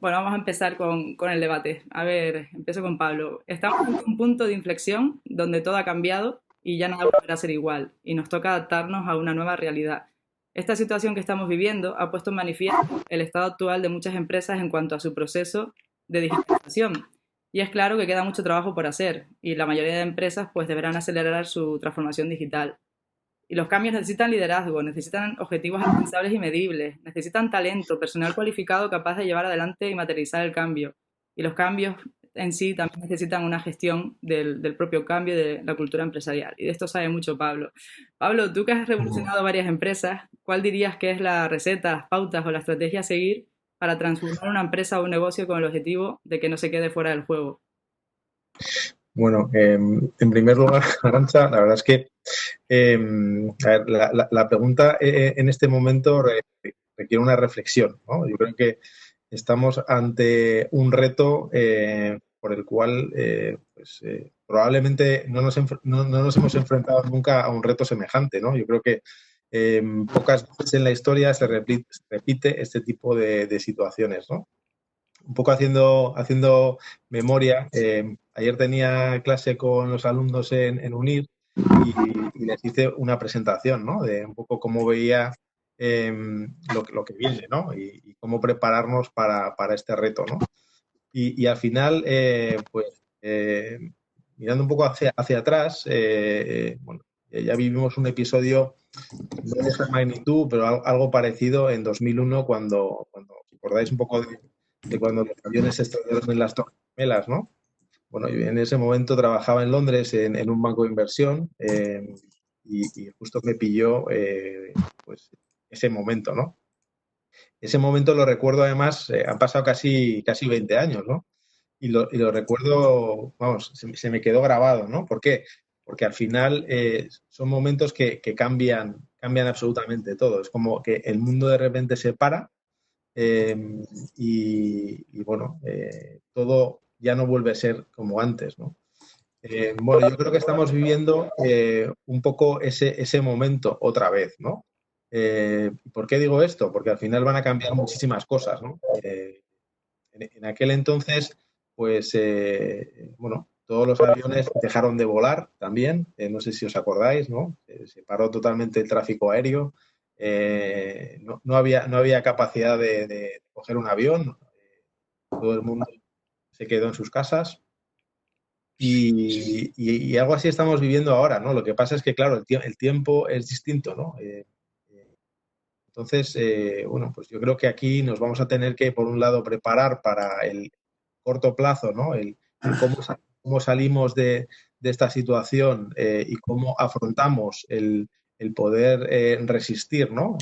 Bueno, vamos a empezar con el debate. A ver, empiezo con Pablo. Estamos en un punto de inflexión donde todo ha cambiado y ya nada volverá a ser igual, y nos toca adaptarnos a una nueva realidad. Esta situación que estamos viviendo ha puesto en manifiesto el estado actual de muchas empresas en cuanto a su proceso de digitalización. Y es claro que queda mucho trabajo por hacer, y la mayoría de empresas pues deberán acelerar su transformación digital. Y los cambios necesitan liderazgo, necesitan objetivos alcanzables y medibles, necesitan talento, personal cualificado capaz de llevar adelante y materializar el cambio. Y los cambios en sí también necesitan una gestión del propio cambio de la cultura empresarial. Y de esto sabe mucho Pablo. Pablo, tú que has Ujú. revolucionado varias empresas, ¿cuál dirías que es la receta, las pautas o la estrategia a seguir para transformar una empresa o un negocio con el objetivo de que no se quede fuera del juego? Bueno, en primer lugar, Arantxa, la verdad es que a ver, la pregunta en este momento requiere una reflexión, ¿no? Yo creo que estamos ante un reto por el cual probablemente no nos hemos enfrentado nunca a un reto semejante, ¿no? Yo creo que pocas veces en la historia se repite este tipo de situaciones, ¿no? Un poco haciendo memoria, ayer tenía clase con los alumnos en UNIR y les hice una presentación, ¿no? De un poco cómo veía lo que viene, ¿no? Y cómo prepararnos para este reto, ¿no? Y al final, mirando un poco hacia atrás, bueno, ya vivimos un episodio no de esa magnitud, pero algo parecido en 2001 cuando os acordáis un poco de cuando los aviones se estrellaron en las Torres Gemelas, ¿no? Bueno, yo en ese momento trabajaba en Londres en un banco de inversión y justo me pilló pues ese momento, ¿no? Ese momento lo recuerdo además, han pasado casi 20 años, ¿no? Y lo recuerdo, vamos, se me quedó grabado, ¿no? ¿Por qué? Porque al final son momentos que cambian absolutamente todo. Es como que el mundo de repente se para eh, bueno, todo ya no vuelve a ser como antes, ¿no? Bueno, yo creo que estamos viviendo un poco ese momento otra vez, ¿no? ¿Por qué digo esto? Porque al final van a cambiar muchísimas cosas, ¿no? En aquel entonces, pues, bueno, todos los aviones dejaron de volar también, no sé si os acordáis, ¿no? Se paró totalmente el tráfico aéreo, no había capacidad de coger un avión, todo el mundo se quedó en sus casas y algo así estamos viviendo ahora, ¿no? Lo que pasa es que, claro, el tiempo es distinto, ¿no? Entonces, bueno, pues yo creo que aquí nos vamos a tener que, por un lado, preparar para el corto plazo, ¿no? El cómo salimos de esta situación y cómo afrontamos el poder resistir, ¿no?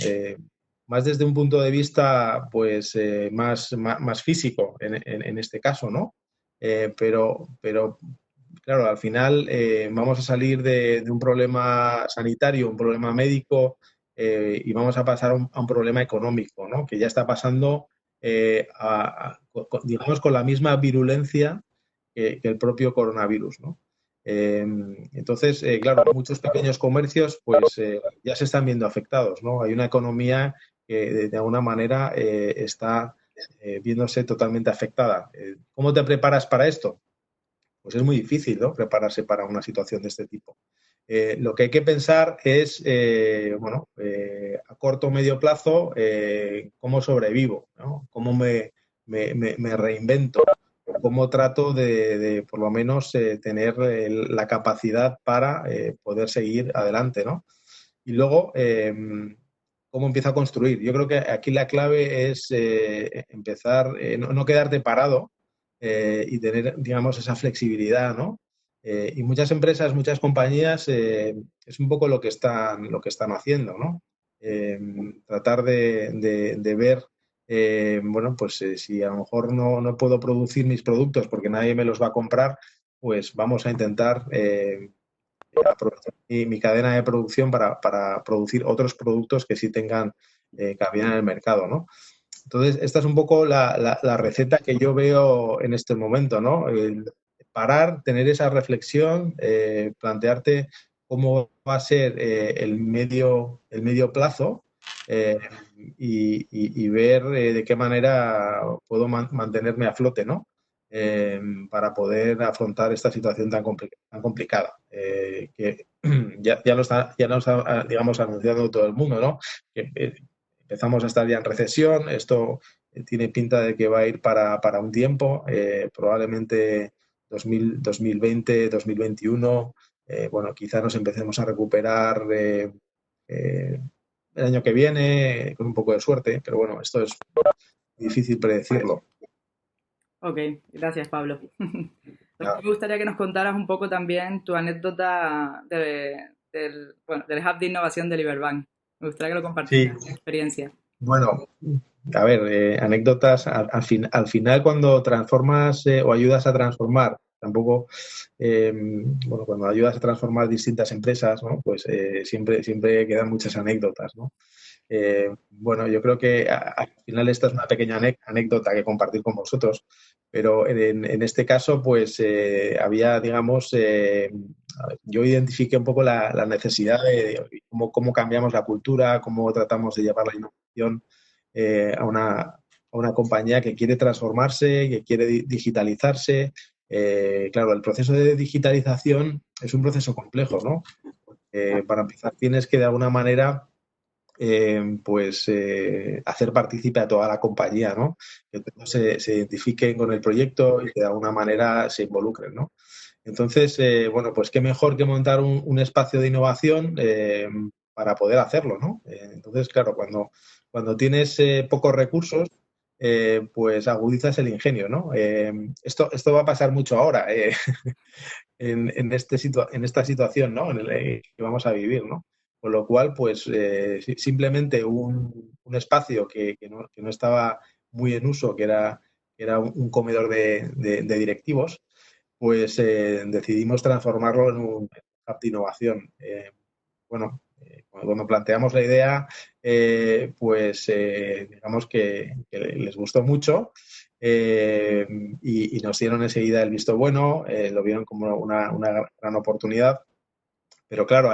Más desde un punto de vista, pues, más físico en este caso, ¿no? Pero claro, al final vamos a salir de un problema sanitario, un problema médico, y vamos a pasar a un problema económico, ¿no? Que ya está pasando, digamos, con la misma virulencia que el propio coronavirus, ¿no? Eh, entonces, claro, muchos pequeños comercios pues ya se están viendo afectados, ¿no? Hay una economía que de alguna manera está viéndose totalmente afectada. ¿Cómo te preparas para esto? Pues es muy difícil, ¿no? Prepararse para una situación de este tipo. Lo que hay que pensar es, bueno, a corto o medio plazo, cómo sobrevivo, ¿no? Cómo me reinvento, cómo trato por lo menos, tener la capacidad para poder seguir adelante, ¿no? Y luego, cómo empiezo a construir. Yo creo que aquí la clave es empezar, no quedarte parado y tener, digamos, esa flexibilidad, ¿no? Y muchas empresas, muchas compañías, es un poco lo que están haciendo, ¿no? Eh, Tratar de ver, bueno, pues si a lo mejor no puedo producir mis productos porque nadie me los va a comprar, pues vamos a intentar aprovechar mi cadena de producción para producir otros productos que sí tengan cabida en el mercado, ¿no? Entonces, esta es un poco la receta que yo veo en este momento, ¿no? El parar, tener esa reflexión, plantearte cómo va a ser el medio plazo eh, y ver de qué manera puedo mantenerme a flote, ¿no? Para poder afrontar esta situación tan complicada, que ya lo está, digamos, anunciando todo el mundo, ¿no? Que, empezamos a estar ya en recesión, esto tiene pinta de que va a ir para un tiempo, probablemente 2020, 2021, bueno, quizá nos empecemos a recuperar eh, el año que viene, con un poco de suerte, pero bueno, esto es difícil predecirlo. Ok, gracias, Pablo. Ya. Me gustaría que nos contaras un poco también tu anécdota bueno, del Hub de Innovación de Liberbank. Me gustaría que lo Sí, compartieras, tu experiencia. bueno, a ver, anécdotas, al final cuando transformas o ayudas a transformar, tampoco, bueno, cuando ayudas a transformar distintas empresas, ¿no? Pues siempre quedan muchas anécdotas, ¿no? Bueno, yo creo que al final esta es una pequeña anécdota que compartir con vosotros, pero en este caso, pues había, digamos, yo identifiqué un poco la necesidad de cómo cambiamos la cultura, cómo tratamos de llevar la innovación a una compañía que quiere transformarse, que quiere digitalizarse. Claro, el proceso de digitalización es un proceso complejo, ¿no? Para empezar, tienes que de alguna manera pues hacer partícipe a toda la compañía, ¿no? Que todos se identifiquen con el proyecto y que de alguna manera se involucren, ¿no? Entonces, bueno, pues qué mejor que montar un espacio de innovación para poder hacerlo, ¿no? Entonces, claro, cuando tienes pocos recursos, pues agudizas el ingenio, ¿no? Esto va a pasar mucho ahora en esta situación, ¿no? Que vamos a vivir, ¿no? Con lo cual, pues simplemente un espacio que no estaba muy en uso, que era un comedor de directivos, pues decidimos transformarlo en un hub de innovación. Bueno, cuando planteamos la idea, pues digamos que les gustó mucho eh, y nos dieron enseguida el visto bueno, lo vieron como una gran oportunidad, pero claro,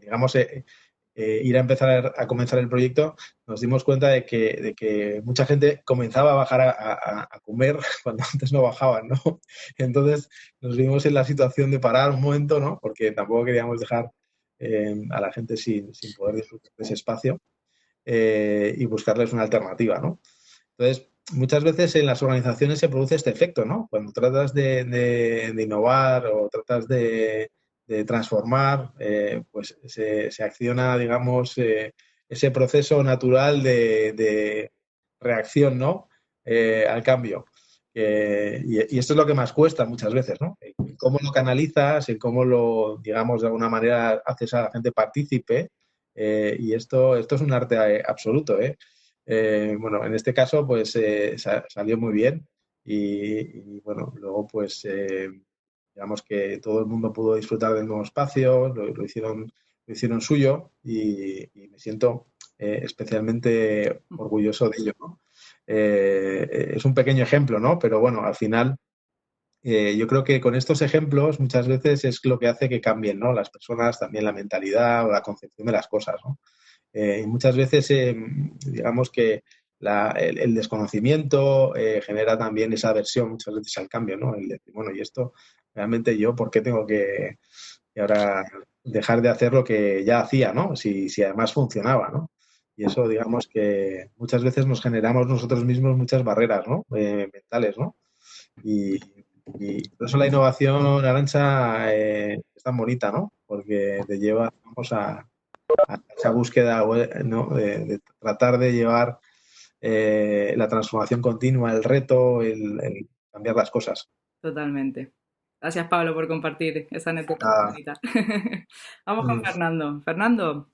digamos, ir a empezar a comenzar el proyecto, nos dimos cuenta de que mucha gente comenzaba a bajar a comer cuando antes no bajaban, ¿no? Entonces nos vimos en la situación de parar un momento, ¿no? Porque tampoco queríamos dejar a la gente sin poder disfrutar de ese espacio y buscarles una alternativa, ¿no? Entonces, muchas veces en las organizaciones se produce este efecto, ¿no? Cuando tratas de innovar o tratas de transformar, pues se acciona, digamos, ese proceso natural de reacción, ¿no? Al cambio. Y esto es lo que más cuesta muchas veces, ¿no? En cómo lo canalizas, en cómo lo, digamos, de alguna manera haces a la gente partícipe. Y esto es un arte absoluto, ¿eh? Bueno, en este caso, pues salió muy bien y, bueno, luego, pues, digamos que todo el mundo pudo disfrutar del nuevo espacio, lo hicieron suyo y me siento especialmente orgulloso de ello, ¿no? Es un pequeño ejemplo, ¿no? Pero bueno, al final yo creo que con estos ejemplos muchas veces es lo que hace que cambien, ¿no? Las personas, también la mentalidad o la concepción de las cosas, ¿no? Y muchas veces, digamos que el desconocimiento genera también esa aversión muchas veces al cambio, ¿no? El decir, bueno, y esto realmente yo, ¿por qué tengo que ahora dejar de hacer lo que ya hacía, ¿no? Si además funcionaba, ¿no? Y eso, digamos que muchas veces nos generamos nosotros mismos muchas barreras, ¿no? Mentales, ¿no? Y, y por eso la innovación, Arantxa, es tan bonita, ¿no? Porque te lleva, vamos, a esa búsqueda, ¿no? De tratar de llevar la transformación continua, el reto, el cambiar las cosas. Totalmente. Gracias, Pablo, por compartir esa anécdota tan Ah, bonita. Vamos con mm, Fernando. Fernando,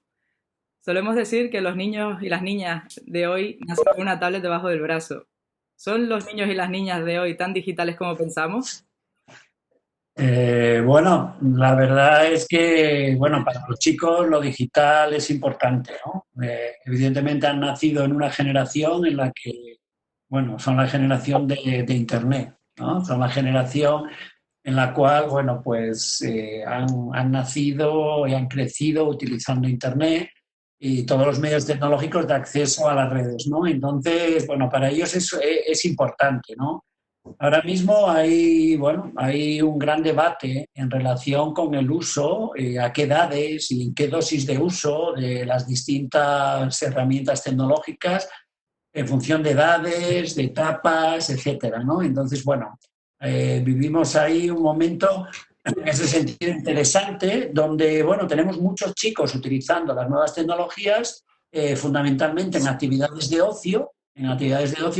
solemos decir que los niños y las niñas de hoy nacen con una tablet debajo del brazo. ¿Son los niños y las niñas de hoy tan digitales como pensamos? Bueno, la verdad es que, bueno, para los chicos lo digital es importante, ¿no? Evidentemente han nacido en una generación en la que, bueno, son la generación de Internet, ¿no? Son la generación en la cual, bueno, pues han nacido y han crecido utilizando Internet y todos los medios tecnológicos de acceso a las redes, ¿no? Entonces, bueno, para ellos es importante, ¿no? Ahora mismo hay un gran debate en relación con el uso, a qué edades y en qué dosis de uso de las distintas herramientas tecnológicas en función de edades, de etapas, etcétera, ¿no? Entonces, bueno, vivimos ahí un momento en ese sentido interesante, donde, bueno, tenemos muchos chicos utilizando las nuevas tecnologías, fundamentalmente en actividades de ocio,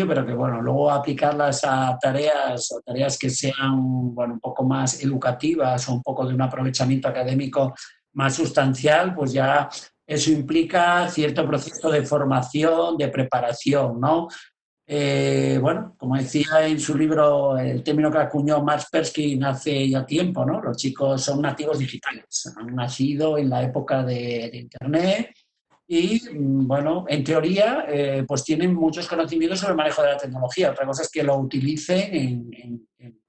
pero que, bueno, luego aplicarlas a tareas que sean, bueno, un poco más educativas o un poco de un aprovechamiento académico más sustancial, pues ya eso implica cierto proceso de formación, de preparación, ¿no? Bueno, como decía en su libro, el término que acuñó Max Perskin hace ya tiempo, ¿no? Los chicos son nativos digitales, han nacido en la época de Internet y, bueno, en teoría, pues tienen muchos conocimientos sobre el manejo de la tecnología. Otra cosa es que lo utilicen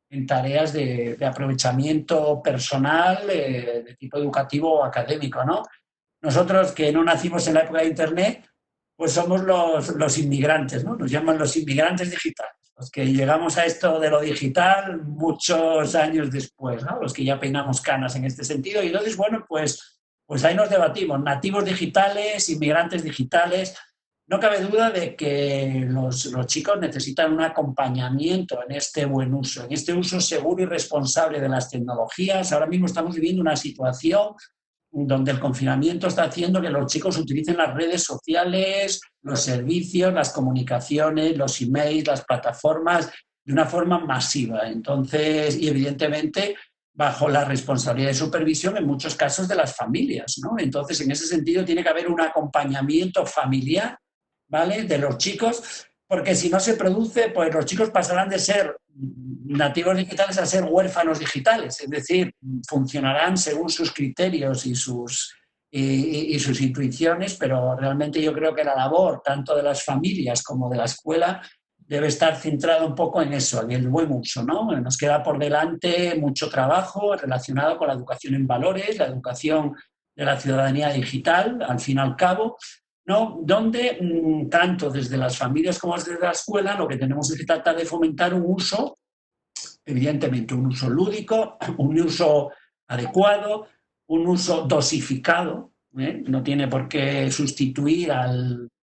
en tareas de aprovechamiento personal, de tipo educativo o académico, ¿no? Nosotros que no nacimos en la época de Internet, pues somos los inmigrantes, ¿no? Nos llaman los inmigrantes digitales, los que llegamos a esto de lo digital muchos años después, ¿no? Los que ya peinamos canas en este sentido. Y entonces, bueno, pues ahí nos debatimos, nativos digitales, inmigrantes digitales. No cabe duda de que los chicos necesitan un acompañamiento en este buen uso, en este uso seguro y responsable de las tecnologías. Ahora mismo estamos viviendo una situación donde el confinamiento está haciendo que los chicos utilicen las redes sociales, los servicios, las comunicaciones, los emails, las plataformas de una forma masiva. Entonces, y evidentemente bajo la responsabilidad de supervisión en muchos casos de las familias, ¿no? Entonces, en ese sentido tiene que haber un acompañamiento familiar, ¿vale?, de los chicos, porque si no se produce, pues los chicos pasarán de ser nativos digitales a ser huérfanos digitales, es decir, funcionarán según sus criterios y sus intuiciones, pero realmente yo creo que la labor tanto de las familias como de la escuela debe estar centrada un poco en eso, en el buen uso, ¿no? Nos queda por delante mucho trabajo relacionado con la educación en valores, la educación de la ciudadanía digital, al fin y al cabo, ¿no? Donde tanto desde las familias como desde la escuela lo que tenemos es que tratar de fomentar un uso, evidentemente un uso lúdico, un uso adecuado, un uso dosificado, ¿eh? No tiene por qué sustituir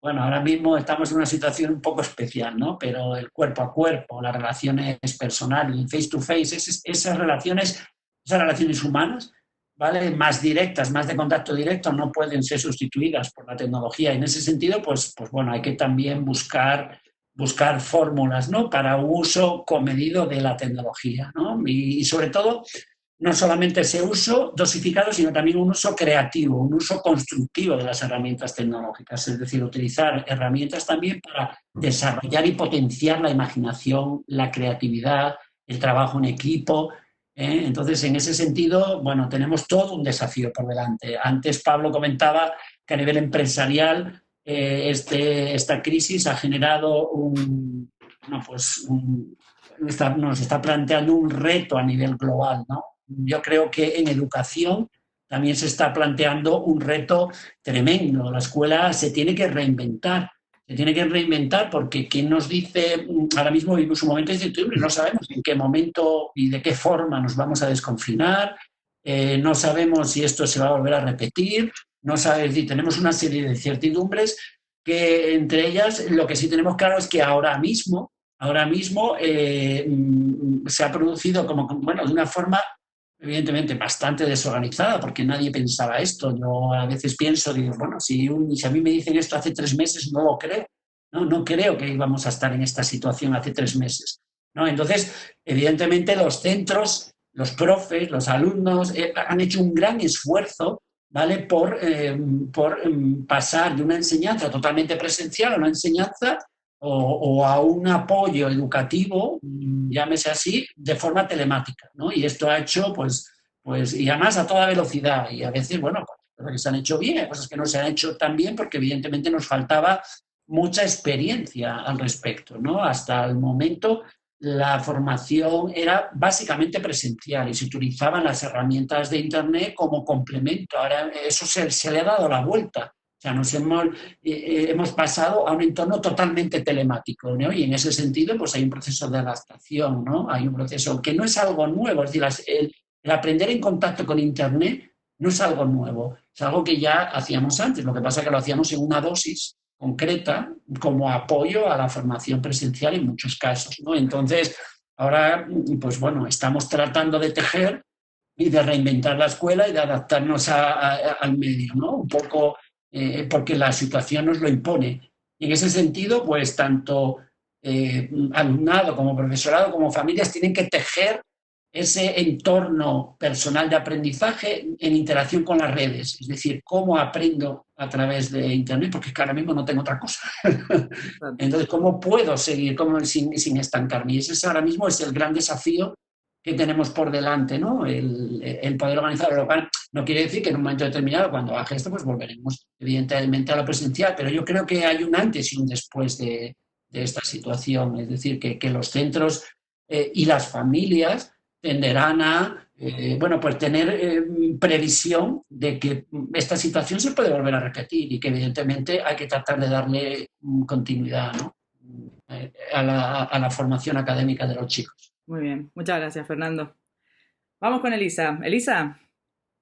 bueno, ahora mismo estamos en una situación un poco especial, ¿no? Pero el cuerpo a cuerpo, las relaciones personales, el face to face, esas relaciones humanas, ¿vale?, más directas, más de contacto directo, no pueden ser sustituidas por la tecnología. En ese sentido, pues bueno, hay que también buscar fórmulas, ¿no?, para un uso comedido de la tecnología, ¿no? Y sobre todo, no solamente ese uso dosificado, sino también un uso creativo, un uso constructivo de las herramientas tecnológicas, es decir, utilizar herramientas también para desarrollar y potenciar la imaginación, la creatividad, el trabajo en equipo. Entonces, en ese sentido, bueno, tenemos todo un desafío por delante. Antes Pablo comentaba que a nivel empresarial esta crisis ha generado nos está planteando un reto a nivel global, ¿no? Yo creo que en educación también se está planteando un reto tremendo. La escuela se tiene que reinventar. Se tiene que reinventar porque quien nos dice, ahora mismo vivimos un momento de incertidumbre, no sabemos en qué momento y de qué forma nos vamos a desconfinar, no sabemos si esto se va a volver a repetir, no sabemos si tenemos una serie de incertidumbres que entre ellas lo que sí tenemos claro es que ahora mismo se ha producido de una forma evidentemente bastante desorganizada, porque nadie pensaba esto. Yo a veces pienso, digo, bueno, si a mí me dicen esto hace 3 meses, no lo creo. No creo que íbamos a estar en esta situación hace 3 meses, ¿no? Entonces, evidentemente los centros, los profes, los alumnos han hecho un gran esfuerzo, ¿vale?, por pasar de una enseñanza totalmente presencial a una enseñanza o a un apoyo educativo, llámese así, de forma telemática, ¿no? Y esto ha hecho, pues, y además a toda velocidad, y a veces, bueno, cosas que se han hecho bien, cosas que no se han hecho tan bien, porque evidentemente nos faltaba mucha experiencia al respecto, ¿no? Hasta el momento la formación era básicamente presencial y se utilizaban las herramientas de Internet como complemento. Ahora eso se le ha dado la vuelta. O sea, hemos pasado a un entorno totalmente telemático, ¿no? Y en ese sentido, pues hay un proceso de adaptación, ¿no? Hay un proceso que no es algo nuevo, es decir, el aprender en contacto con Internet no es algo nuevo, es algo que ya hacíamos antes, lo que pasa es que lo hacíamos en una dosis concreta como apoyo a la formación presencial en muchos casos, ¿no? Entonces, ahora, pues bueno, estamos tratando de tejer y de reinventar la escuela y de adaptarnos al medio, ¿no? Un poco porque la situación nos lo impone. Y en ese sentido, pues tanto alumnado como profesorado como familias tienen que tejer ese entorno personal de aprendizaje en interacción con las redes, es decir, cómo aprendo a través de Internet, porque es que ahora mismo no tengo otra cosa. Entonces, ¿cómo puedo seguir sin estancarme? Y ese ahora mismo es el gran desafío que tenemos por delante, ¿no? El poder organizar, lo cual no quiere decir que en un momento determinado, cuando baje esto, pues volveremos evidentemente a lo presencial, pero yo creo que hay un antes y un después de esta situación, es decir, que los centros y las familias tenderán a bueno, pues tener previsión de que esta situación se puede volver a repetir y que evidentemente hay que tratar de darle continuidad, ¿no? A la formación académica de los chicos. Muy bien, muchas gracias, Fernando. Vamos con Elisa. Elisa,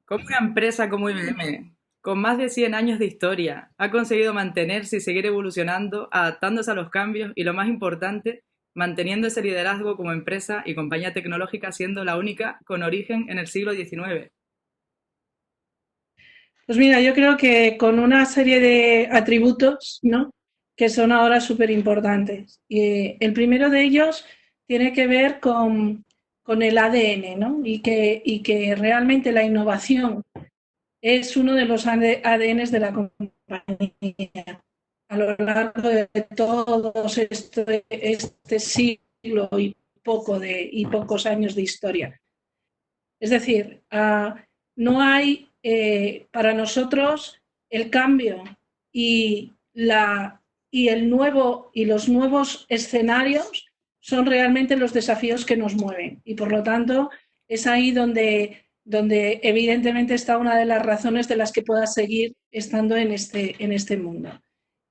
¿cómo una empresa como IBM, con más de 100 años de historia, ha conseguido mantenerse y seguir evolucionando, adaptándose a los cambios y, lo más importante, manteniendo ese liderazgo como empresa y compañía tecnológica, siendo la única con origen en el siglo XIX? Pues mira, yo creo que con una serie de atributos, ¿no?, que son ahora súper importantes. Y el primero de ellos tiene que ver con el ADN, ¿no? Y que realmente la innovación es uno de los ADNs de la compañía. A lo largo de todos este siglo y pocos años de historia. Es decir, no hay para nosotros el cambio y los nuevos escenarios son realmente los desafíos que nos mueven, y por lo tanto es ahí donde evidentemente está una de las razones de las que puedas seguir estando en este mundo.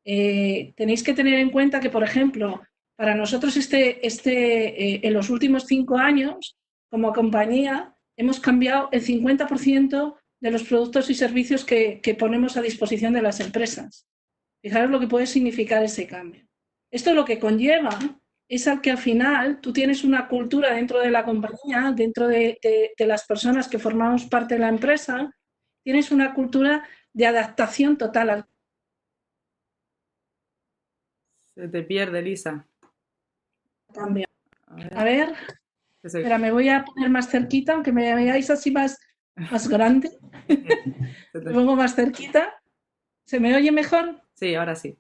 Tenéis que tener en cuenta que, por ejemplo, para nosotros en los últimos 5 años, como compañía, hemos cambiado el 50% de los productos y servicios que ponemos a disposición de las empresas. Fijaros lo que puede significar ese cambio. Esto lo que conlleva es que al final tú tienes una cultura dentro de la compañía, dentro de las personas que formamos parte de la empresa, tienes una cultura de adaptación total al Se te pierde, Elisa. cambio. A ver, espera, me voy a poner más cerquita, aunque me veáis así más grande. Me pongo más cerquita. ¿Se me oye mejor? Sí, ahora sí.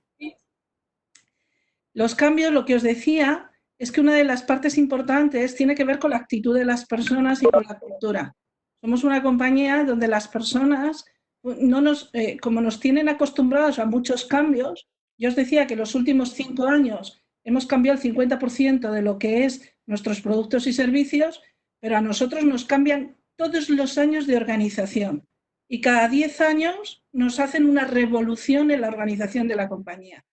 Los cambios, lo que os decía, es que una de las partes importantes tiene que ver con la actitud de las personas y con la cultura. Somos una compañía donde las personas, como nos tienen acostumbrados a muchos cambios, yo os decía que los últimos 5 años hemos cambiado el 50% de lo que es nuestros productos y servicios, pero a nosotros nos cambian todos los años de organización. Y cada 10 años nos hacen una revolución en la organización de la compañía.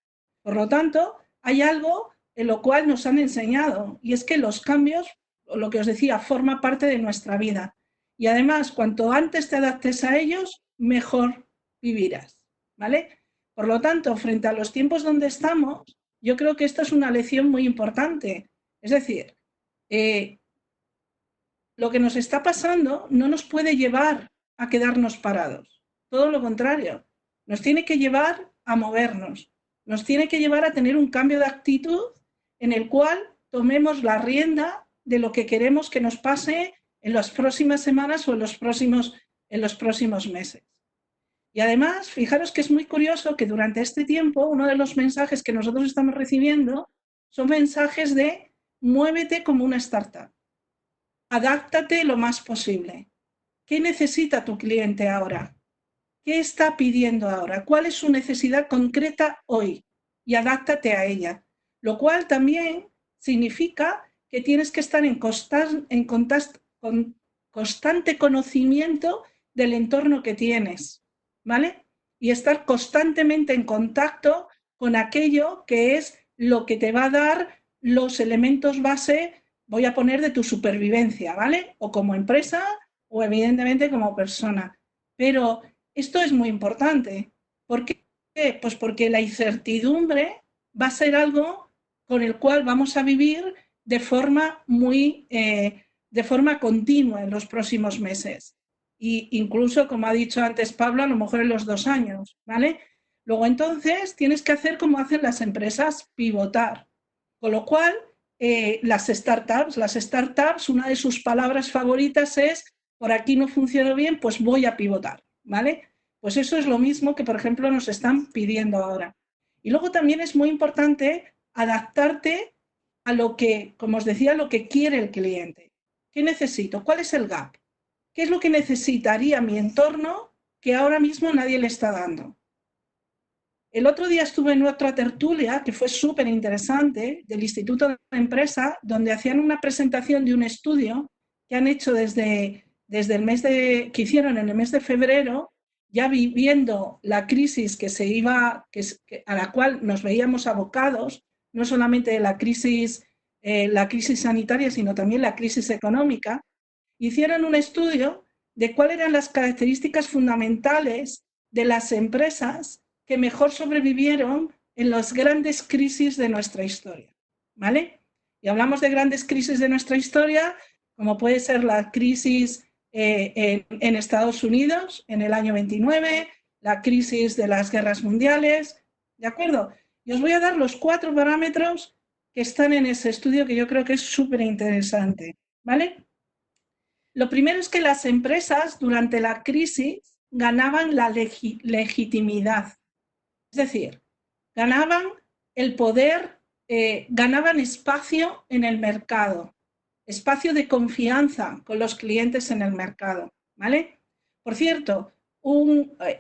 Por lo tanto, hay algo en lo cual nos han enseñado, y es que los cambios, lo que os decía, forma parte de nuestra vida. Y además, cuanto antes te adaptes a ellos, mejor vivirás, ¿vale? Por lo tanto, frente a los tiempos donde estamos, yo creo que esta es una lección muy importante. Es decir, lo que nos está pasando no nos puede llevar a quedarnos parados. Todo lo contrario, nos tiene que llevar a movernos, nos tiene que llevar a tener un cambio de actitud en el cual tomemos la rienda de lo que queremos que nos pase en las próximas semanas o en los próximos meses. Y además, fijaros que es muy curioso que durante este tiempo uno de los mensajes que nosotros estamos recibiendo son mensajes de muévete como una startup, adáptate lo más posible. ¿Qué necesita tu cliente ahora? ¿Qué está pidiendo ahora? ¿Cuál es su necesidad concreta hoy? Y adáptate a ella. Lo cual también significa que tienes que estar en constante conocimiento del entorno que tienes, ¿vale? y estar constantemente en contacto con aquello que es lo que te va a dar los elementos base, voy a poner, de tu supervivencia, ¿vale? O como empresa o evidentemente como persona. Pero esto es muy importante. ¿Por qué? Pues porque la incertidumbre va a ser algo con el cual vamos a vivir de forma de forma continua en los próximos meses. Y incluso, como ha dicho antes Pablo, a lo mejor en los 2 años, ¿vale? Luego entonces tienes que hacer como hacen las empresas, pivotar. Con lo cual, las startups, una de sus palabras favoritas es, por aquí no funciona bien, pues voy a pivotar, ¿vale? Pues eso es lo mismo que, por ejemplo, nos están pidiendo ahora. Y luego también es muy importante adaptarte a lo que, como os decía, lo que quiere el cliente. ¿Qué necesito? ¿Cuál es el gap? ¿Qué es lo que necesitaría mi entorno que ahora mismo nadie le está dando? El otro día estuve en otra tertulia que fue súper interesante del Instituto de Empresa, donde hacían una presentación de un estudio que han hecho desde el mes que hicieron en el mes de febrero, ya viviendo la crisis a la cual nos veíamos abocados, no solamente la crisis sanitaria, sino también la crisis económica. Hicieron un estudio de cuáles eran las características fundamentales de las empresas que mejor sobrevivieron en las grandes crisis de nuestra historia, ¿vale? Y hablamos de grandes crisis de nuestra historia, como puede ser la crisis en Estados Unidos en el año 29, la crisis de las guerras mundiales, ¿de acuerdo? Y os voy a dar los 4 parámetros que están en ese estudio, que yo creo que es súper interesante, ¿vale? Lo primero es que las empresas durante la crisis ganaban la legitimidad. Es decir, ganaban el poder, ganaban espacio en el mercado, espacio de confianza con los clientes en el mercado, ¿vale? Por cierto,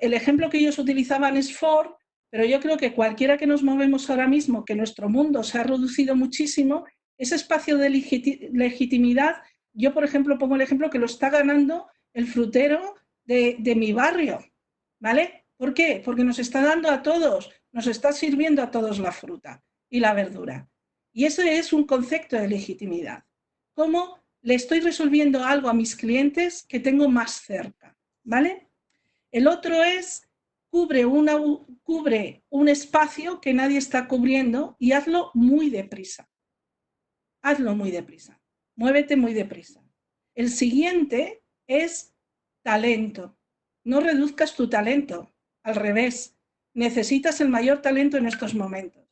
el ejemplo que ellos utilizaban es Ford, pero yo creo que cualquiera que nos movemos ahora mismo, que nuestro mundo se ha reducido muchísimo, ese espacio de legitimidad, yo, por ejemplo, pongo el ejemplo que lo está ganando el frutero de mi barrio, ¿vale? ¿Por qué? Porque nos está dando a todos, nos está sirviendo a todos la fruta y la verdura. Y ese es un concepto de legitimidad. ¿Cómo le estoy resolviendo algo a mis clientes que tengo más cerca? ¿Vale? El otro es, cubre un espacio que nadie está cubriendo y hazlo muy deprisa. Hazlo muy deprisa. Muévete muy deprisa. El siguiente es talento. No reduzcas tu talento. Al revés, necesitas el mayor talento en estos momentos.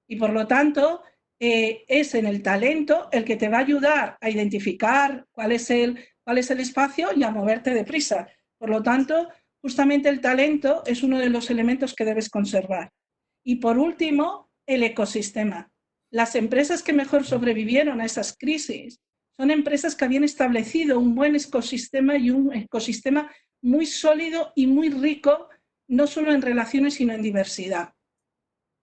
Y por lo tanto, es en el talento el que te va a ayudar a identificar cuál es el espacio y a moverte deprisa. Por lo tanto, justamente el talento es uno de los elementos que debes conservar. Y por último, el ecosistema. Las empresas que mejor sobrevivieron a esas crisis son empresas que habían establecido un buen ecosistema y un ecosistema muy sólido y muy rico, no solo en relaciones, sino en diversidad.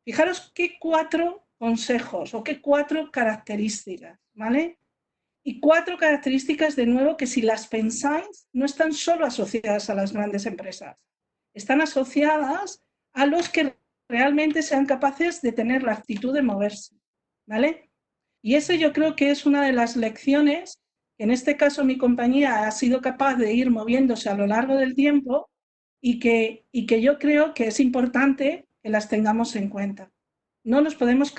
Fijaros qué 4 consejos o qué 4 características, ¿vale? Y 4 características, de nuevo, que si las pensáis, no están solo asociadas a las grandes empresas, están asociadas a los que realmente sean capaces de tener la actitud de moverse, ¿vale? Y eso yo creo que es una de las lecciones que en este caso mi compañía ha sido capaz de ir moviéndose a lo largo del tiempo y que yo creo que es importante que las tengamos en cuenta. No nos podemos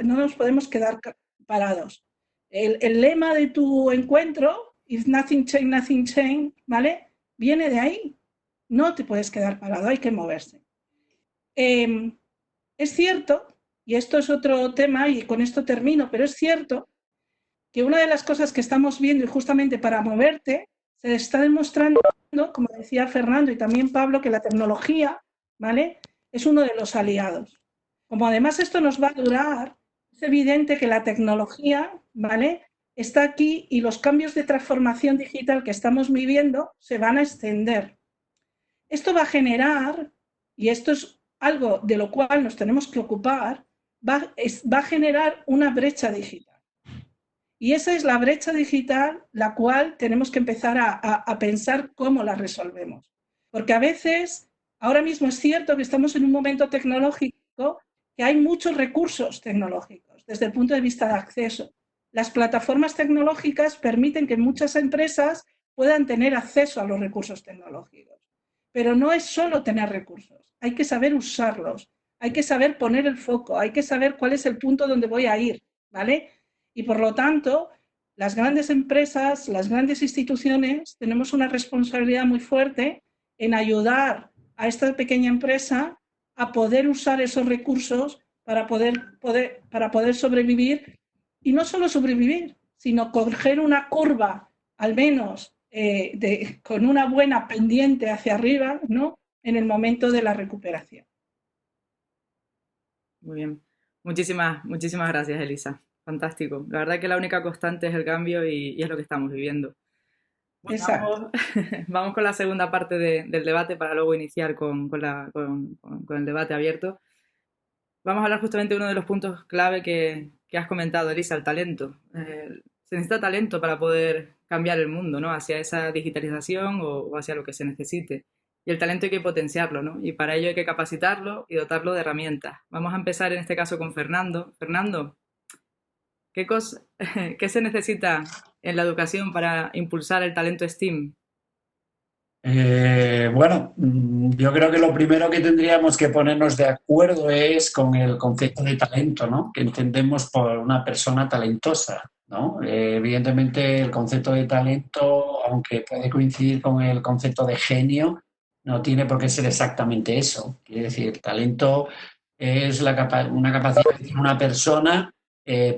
no nos podemos quedar parados. El lema de tu encuentro, if nothing change, nothing change, ¿vale? Viene de ahí. No te puedes quedar parado, hay que moverse. Es cierto, y esto es otro tema y con esto termino, pero es cierto que una de las cosas que estamos viendo, y justamente para moverte, se está demostrando, como decía Fernando y también Pablo, que la tecnología, ¿vale?, es uno de los aliados. Como además esto nos va a durar, es evidente que la tecnología, ¿vale?, está aquí y los cambios de transformación digital que estamos viviendo se van a extender. Esto va a generar, y esto es algo de lo cual nos tenemos que ocupar, va a generar una brecha digital. Y esa es la brecha digital la cual tenemos que empezar a pensar cómo la resolvemos. Porque a veces Ahora mismo es cierto que estamos en un momento tecnológico que hay muchos recursos tecnológicos desde el punto de vista de acceso. Las plataformas tecnológicas permiten que muchas empresas puedan tener acceso a los recursos tecnológicos. Pero no es solo tener recursos, hay que saber usarlos, hay que saber poner el foco, hay que saber cuál es el punto donde voy a ir, ¿vale? Y por lo tanto, las grandes empresas, las grandes instituciones, tenemos una responsabilidad muy fuerte en ayudar a esta pequeña empresa a poder usar esos recursos para poder sobrevivir, y no solo sobrevivir, sino coger una curva, al menos con una buena pendiente hacia arriba, ¿no?, en el momento de la recuperación. Muy bien. Muchísimas gracias, Elisa. Fantástico. La verdad que la única constante es el cambio y es lo que estamos viviendo. Bueno, Exacto. vamos con la segunda parte del debate para luego iniciar con el debate abierto. Vamos a hablar justamente de uno de los puntos clave que has comentado, Elisa, el talento. Se necesita talento para poder cambiar el mundo, ¿no?, hacia esa digitalización o hacia lo que se necesite. Y el talento hay que potenciarlo, ¿no? Y para ello hay que capacitarlo y dotarlo de herramientas. Vamos a empezar en este caso con Fernando. Fernando, ¿qué se necesita en la educación para impulsar el talento STEAM? Bueno, yo creo que lo primero que tendríamos que ponernos de acuerdo es con el concepto de talento, ¿no?, que entendemos por una persona talentosa, ¿no? Evidentemente el concepto de talento, aunque puede coincidir con el concepto de genio, no tiene por qué ser exactamente eso. Quiere decir, talento es una capacidad que tiene una persona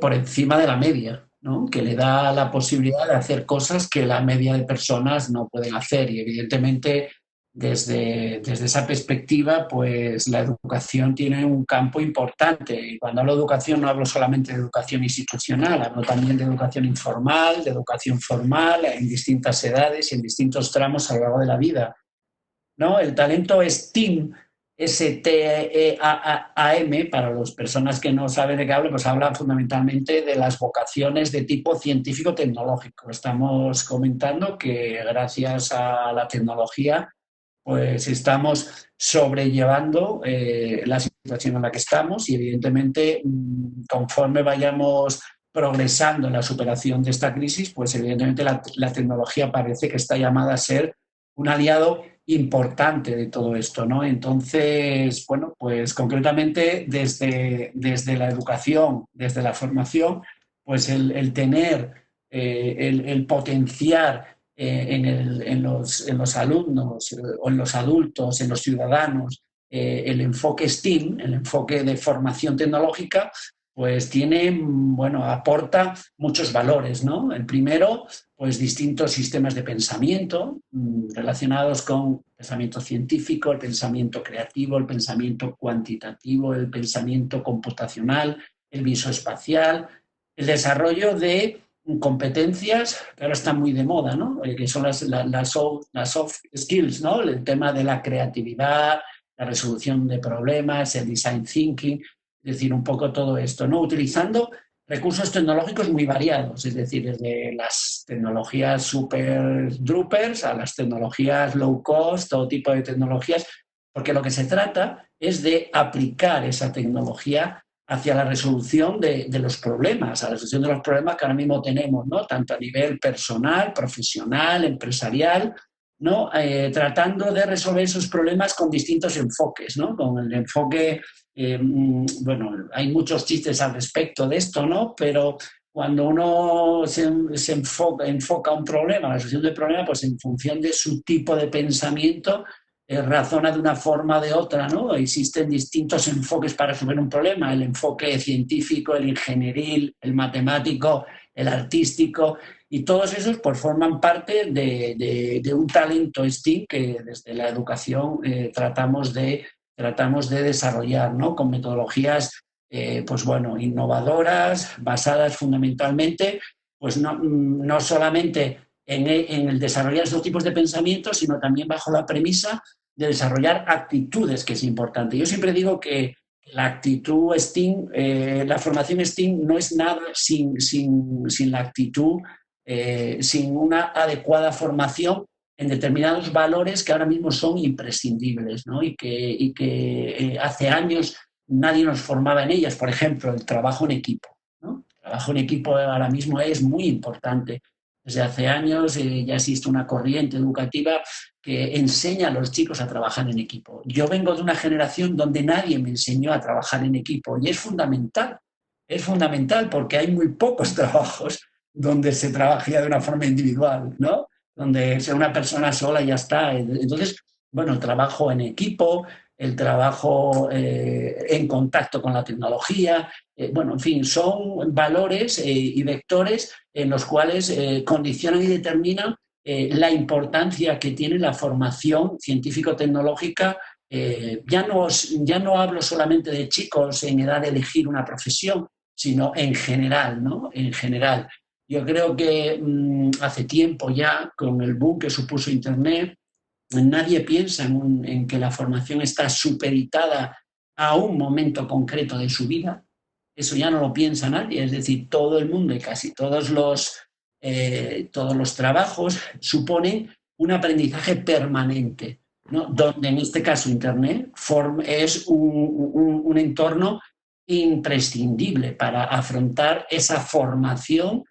por encima de la media, ¿no?, que le da la posibilidad de hacer cosas que la media de personas no pueden hacer. Y evidentemente, desde esa perspectiva, pues la educación tiene un campo importante. Y cuando hablo de educación, no hablo solamente de educación institucional, hablo también de educación informal, de educación formal, en distintas edades y en distintos tramos a lo largo de la vida, ¿no? El talento STEAM, S-T-E-A-M, para las personas que no saben de qué hablo, pues habla fundamentalmente de las vocaciones de tipo científico-tecnológico. Estamos comentando que gracias a la tecnología pues estamos sobrellevando la situación en la que estamos y evidentemente conforme vayamos progresando en la superación de esta crisis, pues evidentemente la tecnología parece que está llamada a ser un aliado importante de todo esto, ¿no? Entonces, bueno, pues concretamente desde la educación, desde la formación, pues el tener, el potenciar en los alumnos o en los adultos, en los ciudadanos, el enfoque STEAM, el enfoque de formación tecnológica, pues tiene, bueno, aporta muchos valores, ¿no? El primero, pues distintos sistemas de pensamiento relacionados con el pensamiento científico, el pensamiento creativo, el pensamiento cuantitativo, el pensamiento computacional, el visoespacial, el desarrollo de competencias que ahora están muy de moda, ¿no?, que son las soft skills, ¿no?, el tema de la creatividad, la resolución de problemas, el design thinking, es decir, un poco todo esto, ¿no?, utilizando recursos tecnológicos muy variados, es decir, desde las tecnologías super droopers a las tecnologías low cost, todo tipo de tecnologías, porque lo que se trata es de aplicar esa tecnología hacia la resolución de los problemas, a la resolución de los problemas que ahora mismo tenemos, ¿no?, tanto a nivel personal, profesional, empresarial, ¿no?, tratando de resolver esos problemas con distintos enfoques, ¿no?, con el enfoque, bueno, hay muchos chistes al respecto de esto, ¿no?, pero cuando uno se enfoca un problema, la resolución del problema, pues en función de su tipo de pensamiento, razona de una forma o de otra, ¿no? Existen distintos enfoques para resolver un problema, el enfoque científico, el ingenieril, el matemático, el artístico, y todos esos pues forman parte de un talento STEAM que desde la educación tratamos de desarrollar, ¿no?, con metodologías pues bueno, innovadoras, basadas fundamentalmente, pues no solamente en el desarrollar estos tipos de pensamientos, sino también bajo la premisa de desarrollar actitudes, que es importante. Yo siempre digo que la actitud STEAM, la formación STEAM no es nada sin la actitud, sin una adecuada formación en determinados valores que ahora mismo son imprescindibles, ¿no? Y que hace años nadie nos formaba en ellas. Por ejemplo, el trabajo en equipo, ¿no? El trabajo en equipo ahora mismo es muy importante. Desde hace años ya existe una corriente educativa que enseña a los chicos a trabajar en equipo. Yo vengo de una generación donde nadie me enseñó a trabajar en equipo y es fundamental porque hay muy pocos trabajos donde se trabaja de una forma individual, ¿no? Donde sea una persona sola y ya está. Entonces, bueno, el trabajo en equipo, el trabajo en contacto con la tecnología, bueno, en fin, son valores y vectores en los cuales condicionan y determinan la importancia que tiene la formación científico-tecnológica. Ya no hablo solamente de chicos en edad de elegir una profesión, sino en general, ¿no? En general. Yo creo que hace tiempo ya, con el boom que supuso Internet, nadie piensa en que la formación está supeditada a un momento concreto de su vida. Eso ya no lo piensa nadie. Es decir, todo el mundo y casi todos los trabajos suponen un aprendizaje permanente, ¿no? Donde en este caso Internet es un entorno imprescindible para afrontar esa formación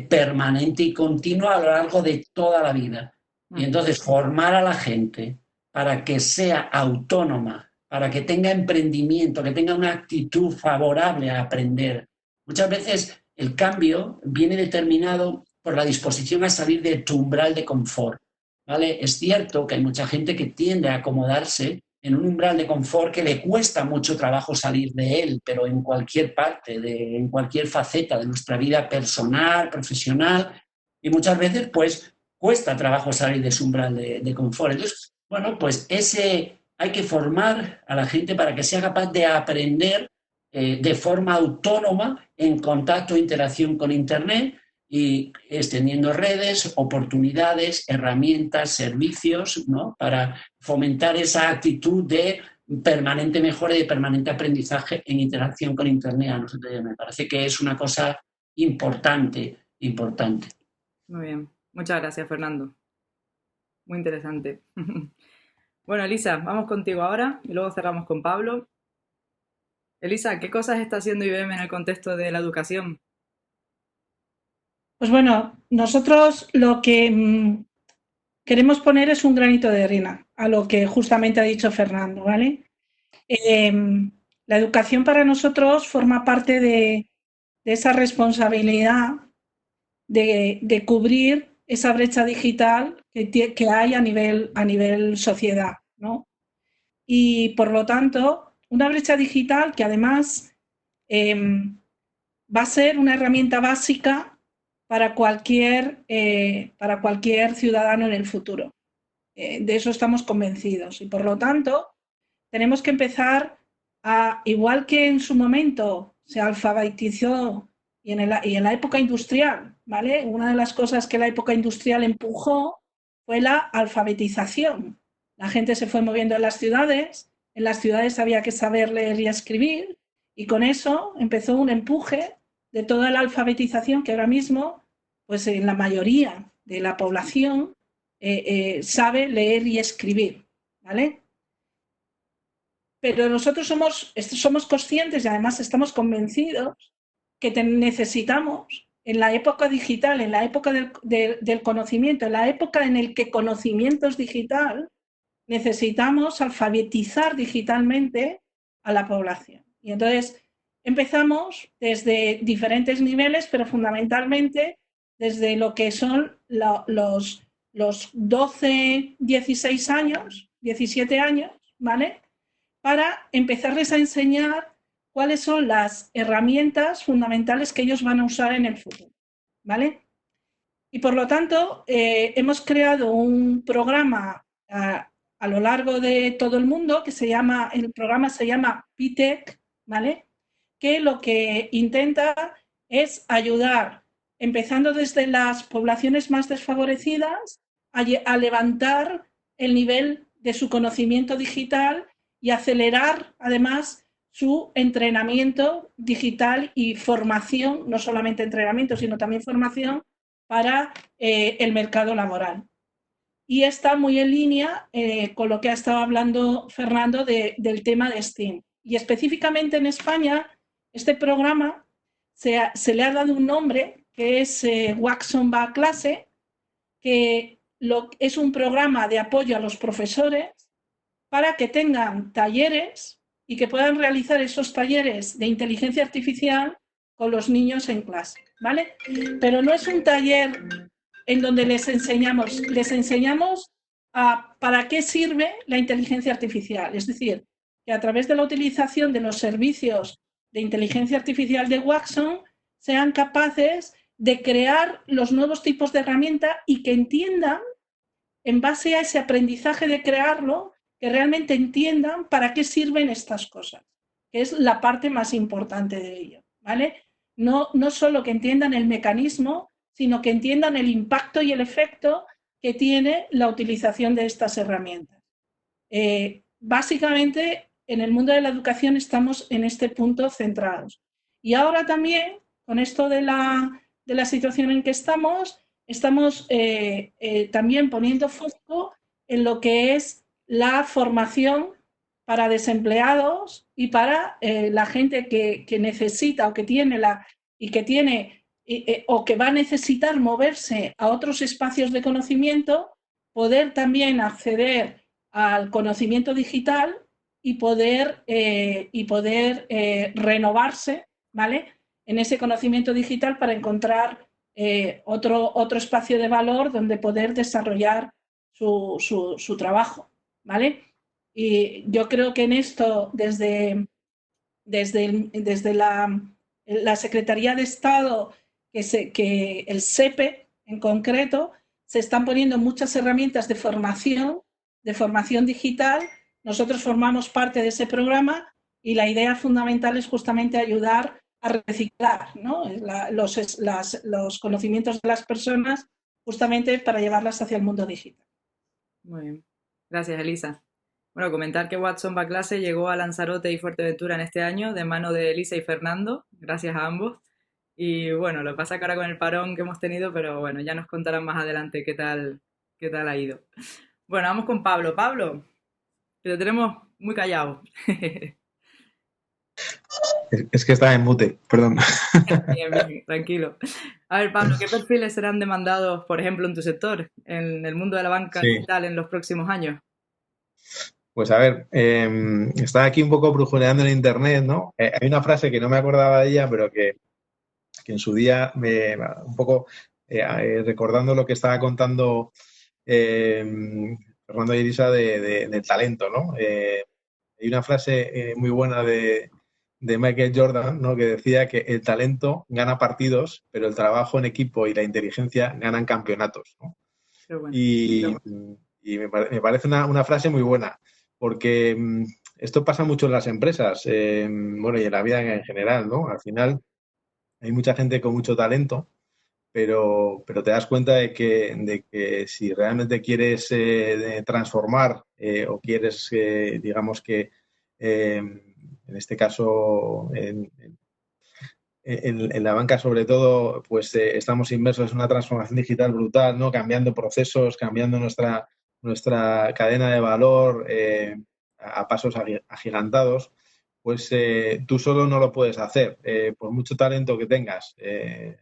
permanente y continua a lo largo de toda la vida. Y entonces formar a la gente para que sea autónoma, para que tenga emprendimiento, que tenga una actitud favorable a aprender. Muchas veces el cambio viene determinado por la disposición a salir de tu umbral de confort, ¿vale? Es cierto que hay mucha gente que tiende a acomodarse en un umbral de confort que le cuesta mucho trabajo salir de él, pero en cualquier parte, en cualquier faceta de nuestra vida personal, profesional, y muchas veces pues cuesta trabajo salir de su umbral de confort. Entonces, bueno, pues hay que formar a la gente para que sea capaz de aprender de forma autónoma en contacto e interacción con Internet y extendiendo redes, oportunidades, herramientas, servicios, ¿no? Para fomentar esa actitud de permanente mejora y de permanente aprendizaje en interacción con Internet. A nosotros me parece que es una cosa importante. Muy bien. Muchas gracias, Fernando. Muy interesante. Bueno, Elisa, vamos contigo ahora y luego cerramos con Pablo. Elisa, ¿qué cosas está haciendo IBM en el contexto de la educación? Pues bueno, nosotros lo que queremos poner es un granito de arena a lo que justamente ha dicho Fernando, ¿vale? La educación para nosotros forma parte de esa responsabilidad de cubrir esa brecha digital que hay a nivel sociedad, ¿no? Y por lo tanto, una brecha digital que además va a ser una herramienta básica para cualquier ciudadano en el futuro. De eso estamos convencidos y por lo tanto tenemos que empezar igual que en su momento se alfabetizó y en la época industrial, ¿vale? Una de las cosas que la época industrial empujó fue la alfabetización. La gente se fue moviendo en las ciudades había que saber leer y escribir y con eso empezó un empuje de toda la alfabetización que ahora mismo, pues en la mayoría de la población sabe leer y escribir, ¿vale? Pero nosotros somos conscientes y además estamos convencidos que necesitamos en la época digital, en la época del conocimiento, en la época en la que conocimiento es digital, necesitamos alfabetizar digitalmente a la población. Y entonces empezamos desde diferentes niveles, pero fundamentalmente desde lo que son los 12, 16 años, 17 años, ¿vale? Para empezarles a enseñar cuáles son las herramientas fundamentales que ellos van a usar en el futuro, ¿vale? Y por lo tanto, hemos creado un programa a lo largo de todo el mundo el programa se llama PTEC, ¿vale? Que lo que intenta es ayudar, empezando desde las poblaciones más desfavorecidas, a levantar el nivel de su conocimiento digital y acelerar además su entrenamiento digital y formación, no solamente entrenamiento, sino también formación para el mercado laboral. y está muy en línea con lo que ha estado hablando Fernando del tema de STEAM. Y específicamente en España, este programa se le ha dado un nombre que es Watson va a clase, que es un programa de apoyo a los profesores para que tengan talleres y que puedan realizar esos talleres de inteligencia artificial con los niños en clase, ¿vale? Pero no es un taller en donde les enseñamos para qué sirve la inteligencia artificial. Es decir, que a través de la utilización de los servicios de inteligencia artificial de Watson sean capaces de crear los nuevos tipos de herramienta y que entiendan, en base a ese aprendizaje de crearlo, que realmente entiendan para qué sirven estas cosas, que es la parte más importante de ello, ¿vale? No solo que entiendan el mecanismo, sino que entiendan el impacto y el efecto que tiene la utilización de estas herramientas. Básicamente, en el mundo de la educación estamos en este punto centrados. Y ahora también, con esto de la situación en que estamos también poniendo foco en lo que es la formación para desempleados y para la gente que necesita o que tiene o que va a necesitar moverse a otros espacios de conocimiento, poder también acceder al conocimiento digital y poder renovarse, ¿vale? En ese conocimiento digital para encontrar otro espacio de valor donde poder desarrollar su trabajo, ¿vale? Y yo creo que en esto, desde la Secretaría de Estado, que el SEPE en concreto, se están poniendo muchas herramientas de formación digital. Nosotros formamos parte de ese programa y la idea fundamental es justamente ayudar a reciclar, ¿no? los conocimientos de las personas justamente para llevarlas hacia el mundo digital. Muy bien. Gracias, Elisa. Bueno, comentar que Watson va a clase llegó a Lanzarote y Fuerteventura en este año de mano de Elisa y Fernando, gracias a ambos. Y bueno, lo pasa que ahora con el parón que hemos tenido, pero bueno, ya nos contarán más adelante qué tal ha ido. Bueno, vamos con Pablo. Pablo, que te tenemos muy callado. Es que está en mute, perdón. Bien, bien, tranquilo. A ver, Pablo, ¿qué perfiles serán demandados, por ejemplo, en tu sector, en el mundo de la banca digital en los próximos años? Pues a ver, estaba aquí un poco brujuleando en internet, ¿no? Hay una frase que no me acordaba de ella, pero que en su día, un poco recordando lo que estaba contando Fernando y Elisa del talento, ¿no? Hay una frase muy buena de Michael Jordan, ¿no? Que decía que el talento gana partidos, pero el trabajo en equipo y la inteligencia ganan campeonatos, ¿no? Bueno. Y me parece una frase muy buena, porque esto pasa mucho en las empresas, bueno, y en la vida en general, ¿no? Al final hay mucha gente con mucho talento, pero te das cuenta de que si realmente quieres transformar o quieres, digamos que, en este caso, en la banca sobre todo, pues estamos inmersos en una transformación digital brutal, ¿no? Cambiando procesos, cambiando nuestra cadena de valor a pasos agigantados, pues tú solo no lo puedes hacer. Por mucho talento que tengas,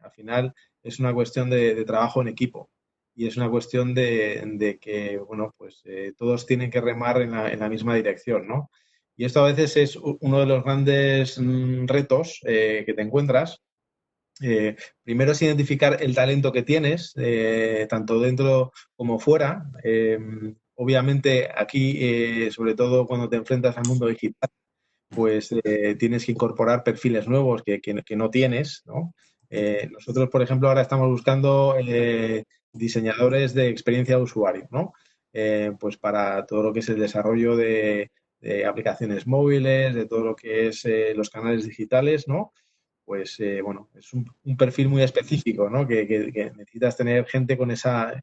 al final es una cuestión de trabajo en equipo y es una cuestión de que, bueno, pues todos tienen que remar en la misma dirección, ¿no? Y esto a veces es uno de los grandes retos que te encuentras. Primero es identificar el talento que tienes, tanto dentro como fuera. Obviamente aquí, sobre todo cuando te enfrentas al mundo digital, pues tienes que incorporar perfiles nuevos que no tienes, ¿no? Nosotros, por ejemplo, ahora estamos buscando diseñadores de experiencia de usuario, ¿no? Pues para todo lo que es el desarrollo de aplicaciones móviles, de todo lo que es los canales digitales, ¿no? Pues bueno, es un perfil muy específico, ¿no? Que necesitas tener gente con esa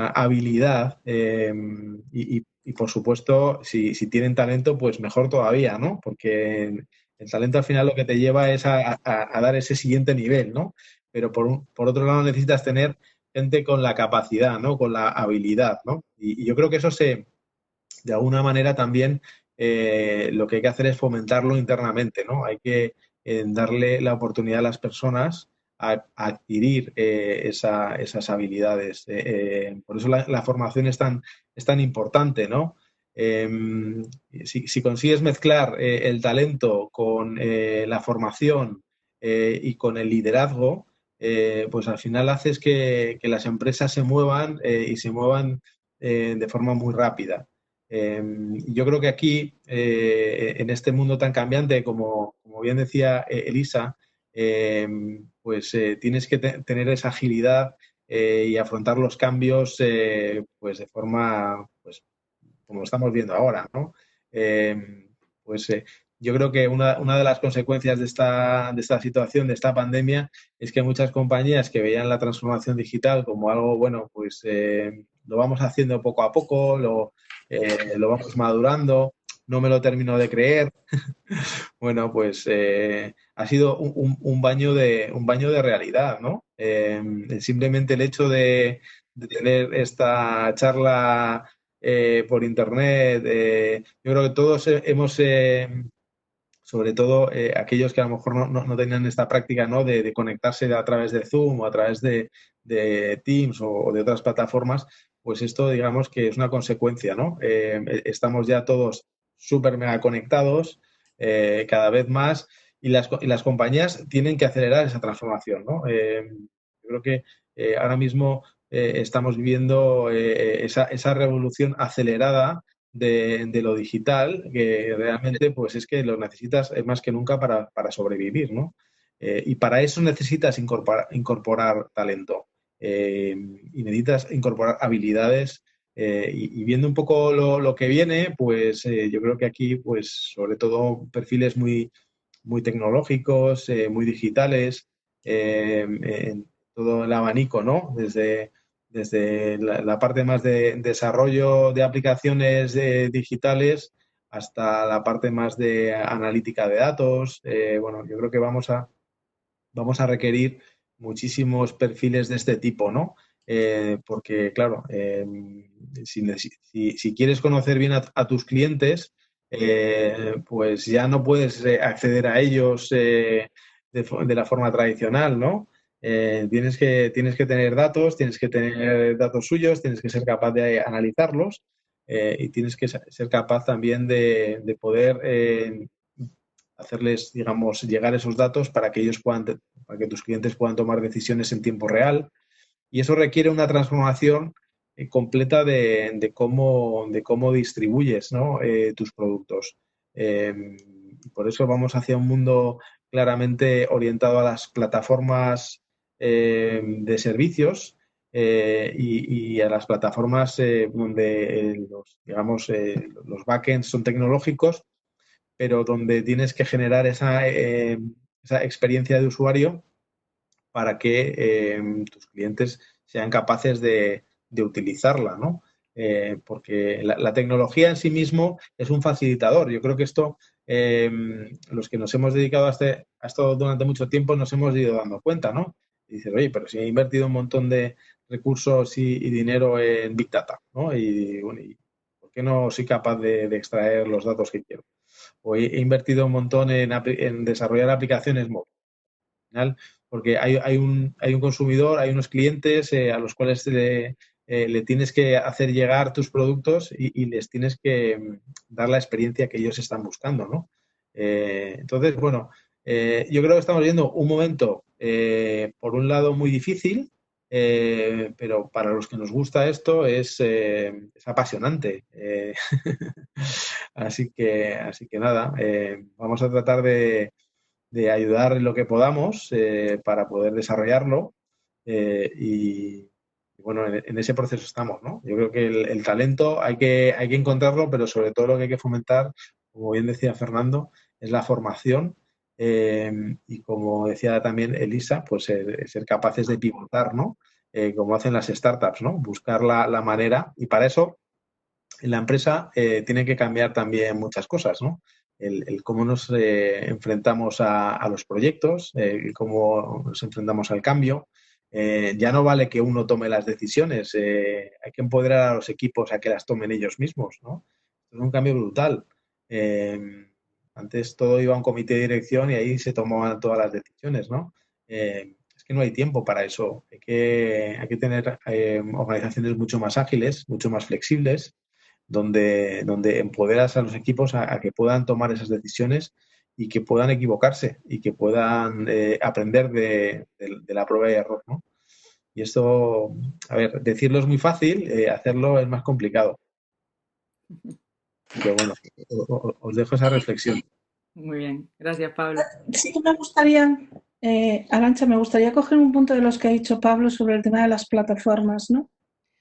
habilidad y por supuesto, si tienen talento, pues mejor todavía, ¿no? Porque el talento al final lo que te lleva es a dar ese siguiente nivel, ¿no? Pero por otro lado necesitas tener gente con la capacidad, ¿no? Con la habilidad, ¿no? Y yo creo que eso de alguna manera también lo que hay que hacer es fomentarlo internamente, ¿no? Hay que darle la oportunidad a las personas a adquirir esas habilidades. Por eso la formación es tan importante, ¿no? Eh, si consigues mezclar el talento con la formación y con el liderazgo, pues al final haces que las empresas se muevan y se muevan de forma muy rápida. Yo creo que aquí, en este mundo tan cambiante, como bien decía Elisa, pues tienes que tener esa agilidad y afrontar los cambios pues de forma, pues como estamos viendo ahora, ¿no? Pues yo creo que una de las consecuencias de esta situación, de esta pandemia, es que muchas compañías que veían la transformación digital como algo, bueno, pues lo vamos haciendo poco a poco, lo vamos madurando, no me lo termino de creer. Bueno, pues ha sido un baño de realidad, ¿no? Simplemente el hecho de tener esta charla por internet, yo creo que todos hemos, sobre todo aquellos que a lo mejor no tenían esta práctica, ¿no? De conectarse a través de Zoom o a través de Teams o de otras plataformas, pues esto digamos que es una consecuencia, ¿no? Estamos ya todos súper mega conectados cada vez más y las compañías tienen que acelerar esa transformación, ¿no? Yo creo que ahora mismo estamos viviendo esa revolución acelerada de lo digital, que realmente pues es que lo necesitas más que nunca para sobrevivir, ¿no? Y para eso necesitas incorporar talento y necesitas incorporar habilidades y viendo un poco lo que viene, pues yo creo que aquí, pues sobre todo perfiles muy tecnológicos, muy digitales, en todo el abanico, ¿no? Desde la parte más de desarrollo de aplicaciones digitales hasta la parte más de analítica de datos. Bueno, yo creo que vamos a requerir muchísimos perfiles de este tipo, ¿no? Porque, claro, si quieres conocer bien a tus clientes, pues ya no puedes acceder a ellos de la forma tradicional, ¿no? Tienes que tener datos, tienes que tener datos suyos, tienes que ser capaz de analizarlos y tienes que ser capaz también de poder hacerles, digamos, llegar esos datos para que para que tus clientes puedan tomar decisiones en tiempo real. Y eso requiere una transformación completa de cómo distribuyes, ¿no? Tus productos. Por eso vamos hacia un mundo claramente orientado a las plataformas de servicios y a las plataformas donde los backends son tecnológicos, pero donde tienes que generar esa experiencia de usuario para que tus clientes sean capaces de utilizarla, ¿no? Porque la tecnología en sí mismo es un facilitador. Yo creo que esto, los que nos hemos dedicado a esto durante mucho tiempo, nos hemos ido dando cuenta, ¿no? Y dices, oye, pero si he invertido un montón de recursos y dinero en Big Data, ¿no? Y, bueno, ¿por qué no soy capaz de extraer los datos que quiero? O he invertido un montón en desarrollar aplicaciones móviles. Porque hay un consumidor, hay unos clientes a los cuales le tienes que hacer llegar tus productos y les tienes que dar la experiencia que ellos están buscando, ¿no? Entonces, bueno, yo creo que estamos viendo un momento, por un lado, muy difícil, pero para los que nos gusta esto es apasionante. Así que nada, vamos a tratar de ayudar en lo que podamos para poder desarrollarlo y bueno, en ese proceso estamos, ¿no? Yo creo que el talento hay que encontrarlo, pero sobre todo lo que hay que fomentar, como bien decía Fernando, es la formación y como decía también Elisa, pues ser capaces de pivotar, ¿no? Como hacen las startups, ¿no? Buscar la manera y para eso en la empresa tiene que cambiar también muchas cosas, ¿no? El cómo nos enfrentamos a los proyectos, el cómo nos enfrentamos al cambio, Ya no vale que uno tome las decisiones, hay que empoderar a los equipos a que las tomen ellos mismos, ¿no? Es un cambio brutal. Antes todo iba a un comité de dirección y ahí se tomaban todas las decisiones, ¿no? Es que no hay tiempo para eso. Hay que tener organizaciones mucho más ágiles, mucho más flexibles, donde empoderas a los equipos a que puedan tomar esas decisiones y que puedan equivocarse y que puedan aprender de la prueba y error, ¿no? Y esto, a ver, decirlo es muy fácil, hacerlo es más complicado. Pero bueno, os dejo esa reflexión. Muy bien, gracias, Pablo. Sí que me gustaría, Arantxa, me gustaría coger un punto de los que ha dicho Pablo sobre el tema de las plataformas, ¿no?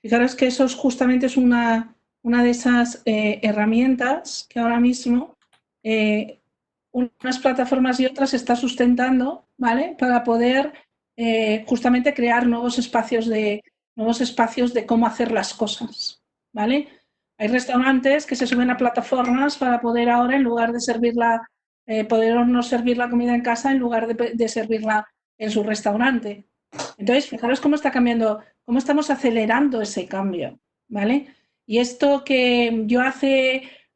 Fijaros que eso justamente es una de esas herramientas que ahora mismo unas plataformas y otras se está sustentando, ¿vale? Para poder justamente crear nuevos espacios de cómo hacer las cosas, ¿vale? Hay restaurantes que se suben a plataformas para poder ahora, en lugar de servirla, podernos servir la comida en casa en lugar de servirla en su restaurante. Entonces, fijaros cómo está cambiando, cómo estamos acelerando ese cambio, ¿vale? Y esto que yo a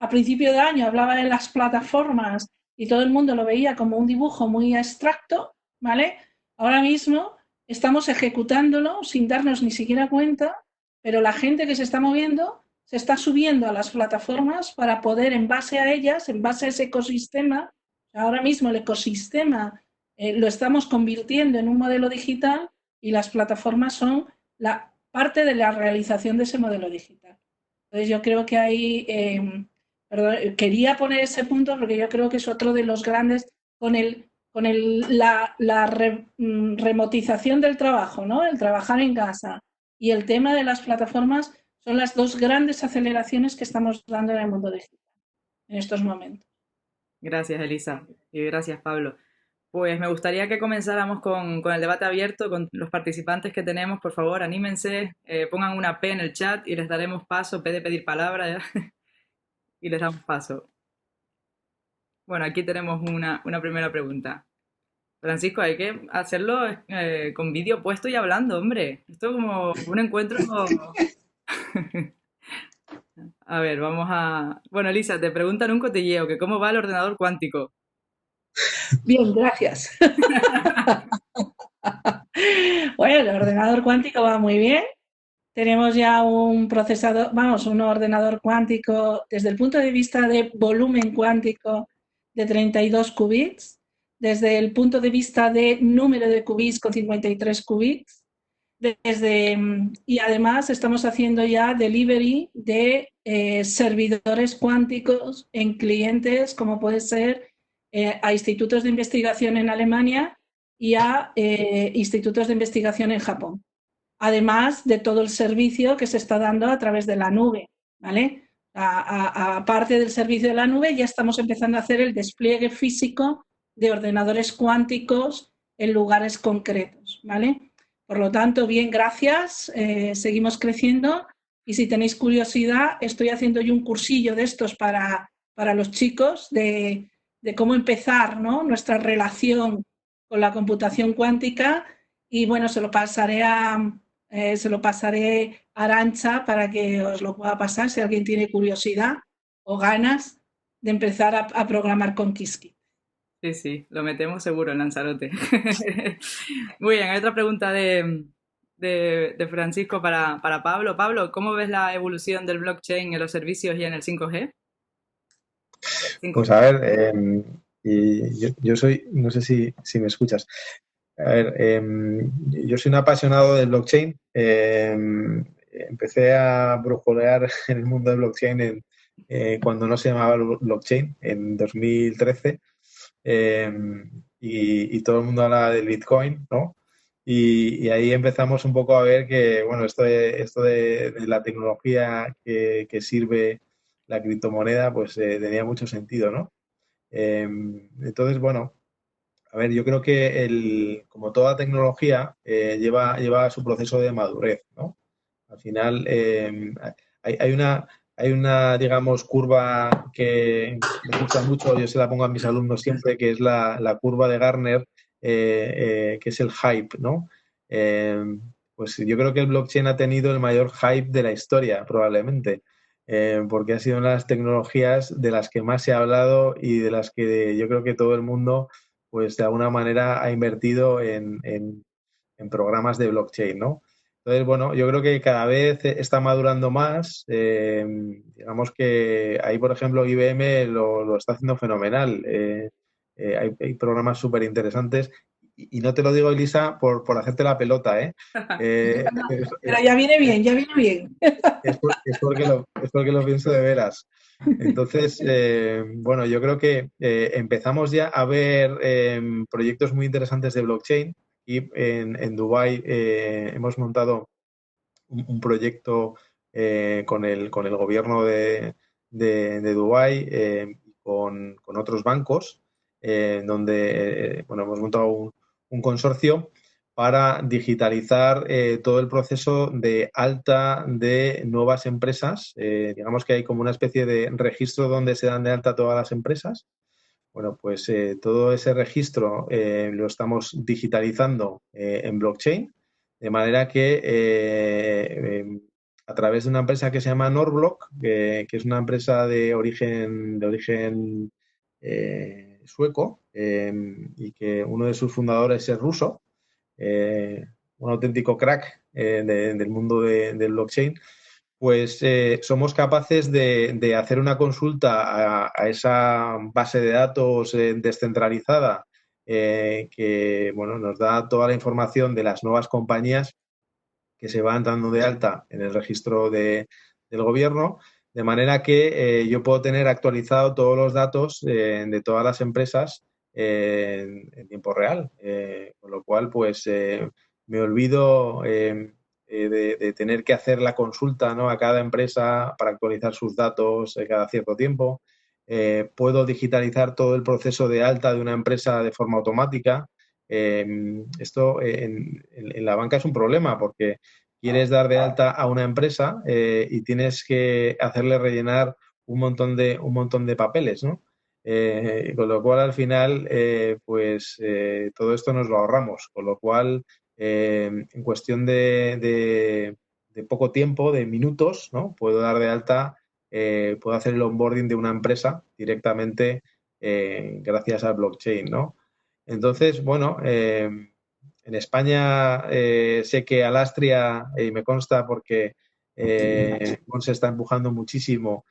principio de año hablaba de las plataformas y todo el mundo lo veía como un dibujo muy abstracto, ¿vale? Ahora mismo estamos ejecutándolo sin darnos ni siquiera cuenta, pero la gente que se está moviendo se está subiendo a las plataformas para poder, en base a ellas, en base a ese ecosistema, ahora mismo el ecosistema lo estamos convirtiendo en un modelo digital y las plataformas son la parte de la realización de ese modelo digital. Entonces yo creo que ahí, quería poner ese punto porque yo creo que es otro de los grandes, remotización del trabajo, ¿no? El trabajar en casa y el tema de las plataformas son las dos grandes aceleraciones que estamos dando en el mundo digital en estos momentos. Gracias, Elisa, y gracias, Pablo. Pues me gustaría que comenzáramos con el debate abierto, con los participantes que tenemos. Por favor, anímense, pongan una P en el chat y les daremos paso, P de pedir palabra, ¿ya? Y les damos paso. Bueno, aquí tenemos una primera pregunta. Francisco, hay que hacerlo con vídeo puesto y hablando, hombre. Esto es como un encuentro... A ver, vamos a... Bueno, Elisa, te preguntan un cotilleo, que cómo va el ordenador cuántico. Bien, gracias. Bueno, el ordenador cuántico va muy bien. Tenemos ya un procesador, un ordenador cuántico desde el punto de vista de volumen cuántico de 32 qubits, desde el punto de vista de número de qubits con 53 qubits, y además estamos haciendo ya delivery de servidores cuánticos en clientes como puede ser a institutos de investigación en Alemania y a institutos de investigación en Japón. Además de todo el servicio que se está dando a través de la nube, ¿vale? Aparte del servicio de la nube, ya estamos empezando a hacer el despliegue físico de ordenadores cuánticos en lugares concretos, ¿vale? Por lo tanto, bien, gracias, seguimos creciendo y si tenéis curiosidad, estoy haciendo yo un cursillo de estos para los chicos de cómo empezar, ¿no? Nuestra relación con la computación cuántica y bueno, se lo pasaré a Arantxa para que os lo pueda pasar si alguien tiene curiosidad o ganas de empezar a programar con Qiskit. Sí, sí, lo metemos seguro en Lanzarote. Muy bien, hay otra pregunta de Francisco para Pablo. Pablo, ¿cómo ves la evolución del blockchain en los servicios y en el 5G? Pues a ver, yo soy, no sé si me escuchas. A ver, yo soy un apasionado del blockchain. Empecé a brujolear en el mundo del blockchain cuando no se llamaba blockchain, en 2013. Y todo el mundo hablaba del Bitcoin, ¿no? Y ahí empezamos un poco a ver que, bueno, esto de la tecnología que sirve la criptomoneda, pues tenía mucho sentido, ¿no? Entonces, bueno, a ver, yo creo que como toda tecnología lleva su proceso de madurez, ¿no? Al final hay una, digamos, curva que me gusta mucho, yo se la pongo a mis alumnos siempre, que es la curva de Gartner, que es el hype, ¿no? pues yo creo que el blockchain ha tenido el mayor hype de la historia, probablemente, porque ha sido una de las tecnologías de las que más se ha hablado y de las que yo creo que todo el mundo, pues de alguna manera ha invertido en programas de blockchain, ¿no? Entonces, bueno, yo creo que cada vez está madurando más. Digamos que ahí, por ejemplo, IBM lo está haciendo fenomenal. Hay programas súper interesantes. Y no te lo digo, Elisa, por hacerte la pelota, ¿eh? Pero ya viene bien, ya viene bien. Es porque lo pienso de veras. Entonces, bueno, yo creo que empezamos ya a ver proyectos muy interesantes de blockchain. Y en Dubái hemos montado un proyecto con el gobierno de Dubái con otros bancos, donde bueno, hemos montado un consorcio para digitalizar todo el proceso de alta de nuevas empresas. Digamos que hay como una especie de registro donde se dan de alta todas las empresas. Bueno, pues todo ese registro lo estamos digitalizando en blockchain, de manera que a través de una empresa que se llama Norblock, que es una empresa de origen sueco, y que uno de sus fundadores es ruso, un auténtico crack del mundo del blockchain, pues somos capaces de hacer una consulta a esa base de datos descentralizada, que bueno, nos da toda la información de las nuevas compañías que se van dando de alta en el registro del gobierno, de manera que yo puedo tener actualizado todos los datos de todas las empresas en tiempo real, con lo cual pues me olvido de tener que hacer la consulta, ¿no?, a cada empresa para actualizar sus datos cada cierto tiempo. Puedo digitalizar todo el proceso de alta de una empresa de forma automática. Esto en la banca es un problema porque quieres dar de alta a una empresa y tienes que hacerle rellenar un montón de papeles, ¿no? Con lo cual, al final, pues todo esto nos lo ahorramos. Con lo cual, en cuestión de poco tiempo, de minutos, ¿no?, puedo dar de alta, puedo hacer el onboarding de una empresa directamente gracias al blockchain, ¿no? Entonces, bueno, en España sé que Alastria, y me consta porque se está empujando muchísimo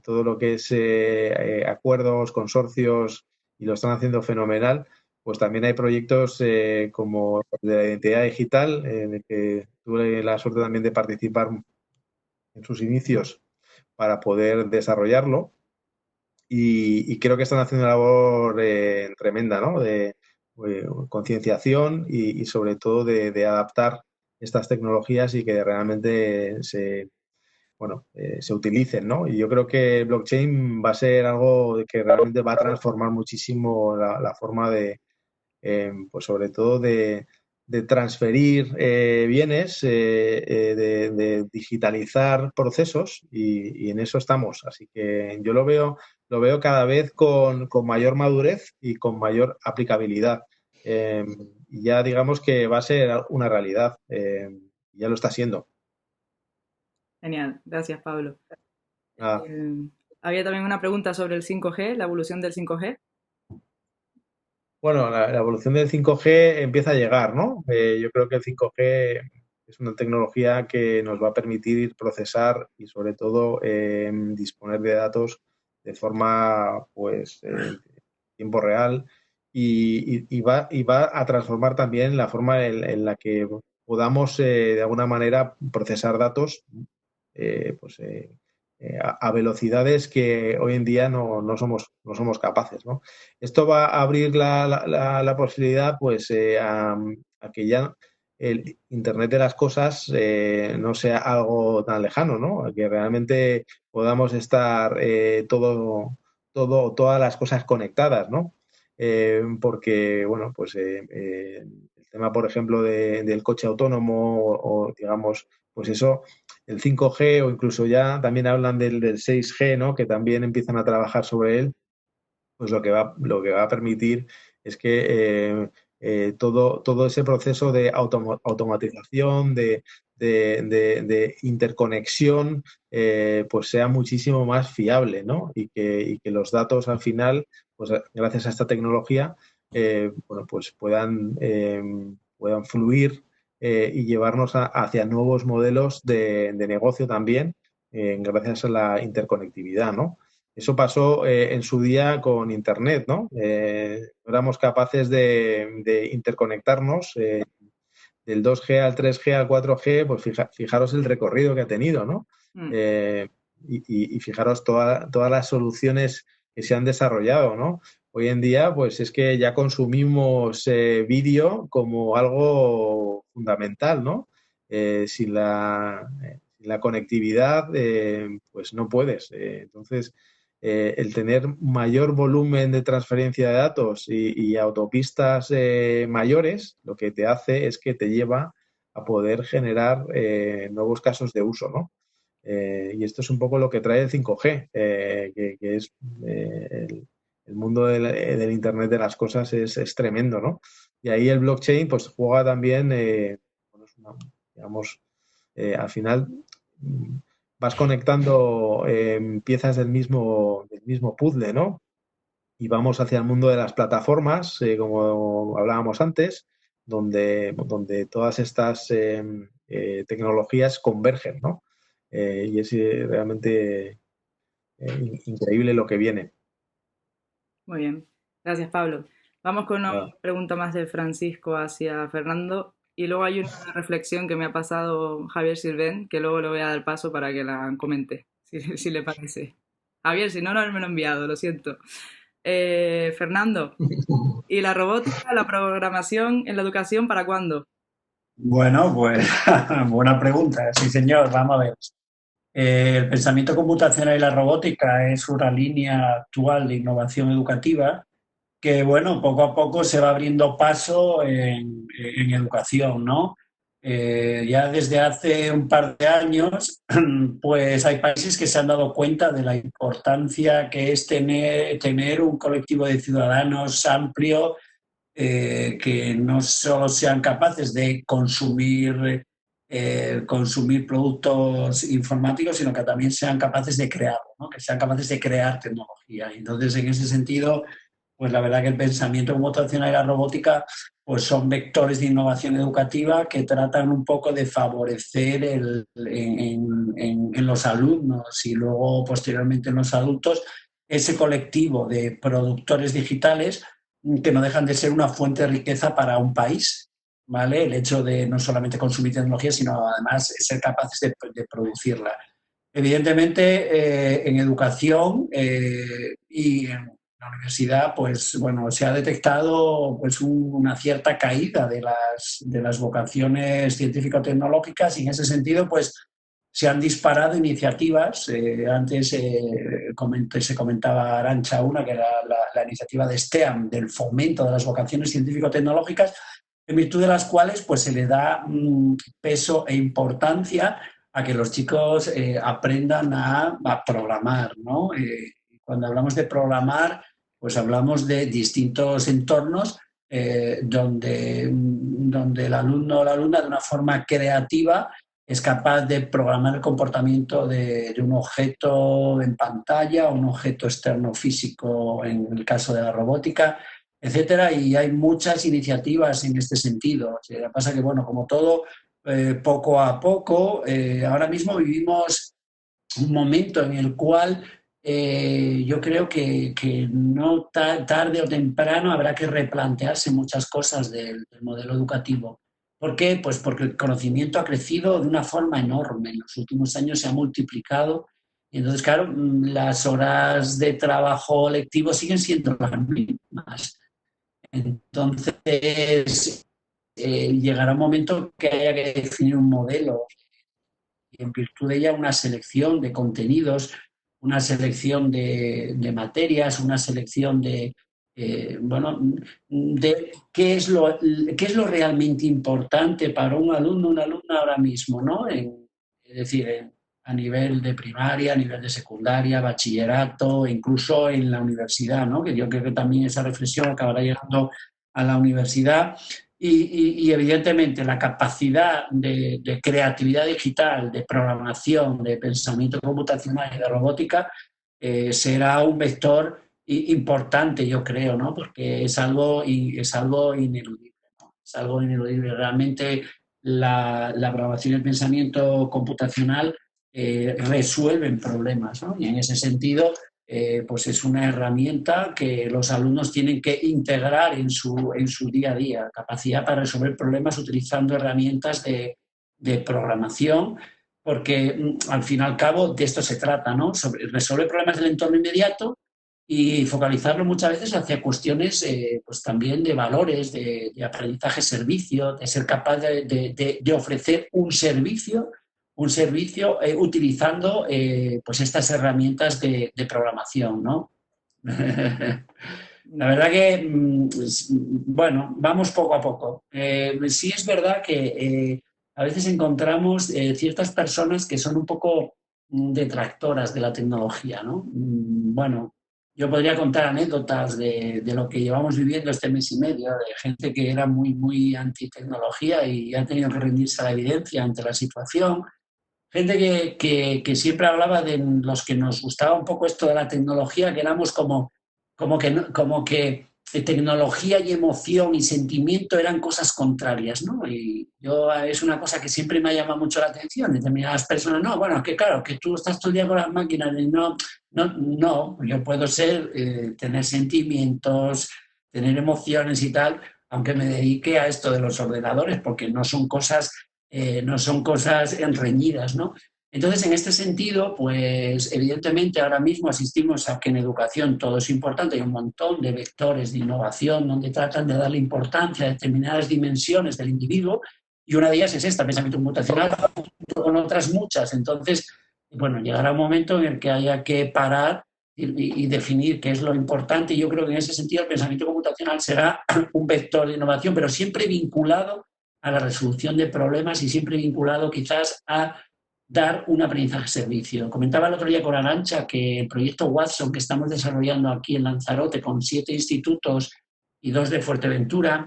todo lo que es acuerdos, consorcios, y lo están haciendo fenomenal. Pues también hay proyectos como el de la identidad digital, en el que tuve la suerte también de participar en sus inicios para poder desarrollarlo. Y creo que están haciendo una labor tremenda, ¿no?, de concienciación y sobre todo de adaptar estas tecnologías y que realmente se utilicen, ¿no? Y yo creo que el blockchain va a ser algo que realmente va a transformar muchísimo la forma pues sobre todo de transferir bienes, de digitalizar procesos y en eso estamos. Así que yo lo veo cada vez con mayor madurez y con mayor aplicabilidad. Y ya digamos que va a ser una realidad. Ya lo está siendo. Genial, gracias Pablo. Nada. Había también una pregunta sobre el 5G, la evolución del 5G. Bueno, la evolución del 5G empieza a llegar, ¿no? Yo creo que el 5G es una tecnología que nos va a permitir procesar y, sobre todo, disponer de datos de forma, pues, tiempo real y va a transformar también la forma en la que podamos, de alguna manera, procesar datos, pues, a velocidades que hoy en día no somos capaces, ¿no? Esto va a abrir la posibilidad, pues, a que ya el Internet de las cosas no sea algo tan lejano, ¿no? A que realmente podamos estar todas las cosas conectadas, ¿no? Porque, bueno, pues el tema, por ejemplo, del coche autónomo o, digamos, pues eso, el 5G o incluso ya también hablan del 6G, ¿no?, que también empiezan a trabajar sobre él, pues lo que va a permitir es que todo ese proceso de automatización, de interconexión, pues sea muchísimo más fiable, ¿no? Y que los datos al final, pues gracias a esta tecnología, bueno, pues puedan fluir y llevarnos hacia nuevos modelos de negocio también, gracias a la interconectividad, ¿no? Eso pasó en su día con Internet, ¿no? No éramos capaces de interconectarnos del 2G al 3G al 4G, pues fijaros el recorrido que ha tenido, ¿no? Y fijaros todas las soluciones que se han desarrollado, ¿no? Hoy en día, pues es que ya consumimos vídeo como algo fundamental, ¿no? Sin la conectividad, pues no puedes. Entonces, el tener mayor volumen de transferencia de datos y autopistas mayores, lo que te hace es que te lleva a poder generar nuevos casos de uso, ¿no? Y esto es un poco lo que trae el 5G, que es el mundo del Internet de las cosas es tremendo, ¿no? Y ahí el blockchain pues juega también, digamos, al final vas conectando piezas del mismo puzzle, ¿no? Y vamos hacia el mundo de las plataformas, como hablábamos antes, donde todas estas tecnologías convergen, ¿no? Y es realmente increíble lo que viene. Muy bien, gracias Pablo. Vamos con una pregunta más de Francisco hacia Fernando y luego hay una reflexión que me ha pasado Javier Sirven, que luego le voy a dar paso para que la comente, si le parece. Javier, si no, no me lo he enviado, lo siento. Fernando, ¿y la robótica, la programación en la educación para cuándo? Bueno, pues buena pregunta, sí señor, vamos a ver. El pensamiento computacional y la robótica es una línea actual de innovación educativa que, bueno, poco a poco se va abriendo paso en educación, ¿no? Ya desde hace un par de años, pues hay países que se han dado cuenta de la importancia que es tener un colectivo de ciudadanos amplio que no solo sean capaces de consumir productos informáticos, sino que también sean capaces de crearlo, ¿no? Que sean capaces de crear tecnología. Entonces, en ese sentido, pues la verdad que el pensamiento computacional y la robótica pues son vectores de innovación educativa que tratan un poco de favorecer en los alumnos y luego posteriormente en los adultos ese colectivo de productores digitales que no dejan de ser una fuente de riqueza para un país, ¿vale? El hecho de no solamente consumir tecnología, sino además ser capaces de producirla. Evidentemente, en educación y en la universidad, pues bueno, se ha detectado pues una cierta caída de las vocaciones científico-tecnológicas y en ese sentido, pues se han disparado iniciativas. Antes se comentaba Arantxa una, que era la iniciativa de STEAM, del fomento de las vocaciones científico-tecnológicas, en virtud de las cuales pues, se le da peso e importancia a que los chicos aprendan a programar, ¿no? Cuando hablamos de programar, pues hablamos de distintos entornos donde el alumno o la alumna de una forma creativa es capaz de programar el comportamiento de un objeto en pantalla o un objeto externo físico en el caso de la robótica, etcétera, y hay muchas iniciativas en este sentido. O sea, lo que pasa es que, bueno, como todo, poco a poco, ahora mismo vivimos un momento en el cual yo creo que no tarde o temprano habrá que replantearse muchas cosas del modelo educativo. ¿Por qué? Pues porque el conocimiento ha crecido de una forma enorme. En los últimos años se ha multiplicado. Y entonces, claro, las horas de trabajo lectivo siguen siendo las mismas. Entonces, llegará un momento que haya que definir un modelo y en virtud de ella una selección de contenidos, una selección de materias, una selección de qué es lo realmente importante para un alumno, una alumna ahora mismo, ¿no? Es decir, a nivel de primaria, a nivel de secundaria, bachillerato, incluso en la universidad, ¿no? Que yo creo que también esa reflexión acabará llegando a la universidad y evidentemente la capacidad de creatividad digital, de programación, de pensamiento computacional y de robótica será un vector importante, yo creo, ¿no? Porque es algo ineludible, ¿no? Es algo ineludible. Realmente la programación y el pensamiento computacional resuelven problemas, ¿no? Y en ese sentido, pues es una herramienta que los alumnos tienen que integrar en su día a día, capacidad para resolver problemas utilizando herramientas de programación, porque al fin y al cabo de esto se trata, ¿no? Resolver problemas del entorno inmediato y focalizarlo muchas veces hacia cuestiones pues también de valores, de aprendizaje-servicio, de ser capaz de ofrecer un servicio utilizando pues estas herramientas de programación, ¿no? La verdad que, bueno, vamos poco a poco. Sí es verdad que a veces encontramos ciertas personas que son un poco detractoras de la tecnología, ¿no? Bueno, yo podría contar anécdotas de lo que llevamos viviendo este mes y medio, de gente que era muy, muy anti-tecnología y ha tenido que rendirse a la evidencia ante la situación. Gente que siempre hablaba de los que nos gustaba un poco esto de la tecnología, que éramos como que tecnología y emoción y sentimiento eran cosas contrarias, ¿no? Y yo es una cosa que siempre me ha llamado mucho la atención. Determinadas personas, no, bueno, que claro, que tú estás todo el día con las máquinas y no, yo puedo tener sentimientos, tener emociones y tal, aunque me dedique a esto de los ordenadores, porque no son cosas reñidas, ¿no? Entonces, en este sentido, pues evidentemente ahora mismo asistimos a que en educación todo es importante, hay un montón de vectores de innovación donde tratan de darle importancia a determinadas dimensiones del individuo y una de ellas es esta, pensamiento computacional, con otras muchas. Entonces, bueno, llegará un momento en el que haya que parar y definir qué es lo importante y yo creo que en ese sentido el pensamiento computacional será un vector de innovación, pero siempre vinculado a la resolución de problemas y siempre vinculado quizás a dar un aprendizaje-servicio. Comentaba el otro día con Arantxa que el proyecto Watson que estamos desarrollando aquí en Lanzarote con 7 institutos y 2 de Fuerteventura,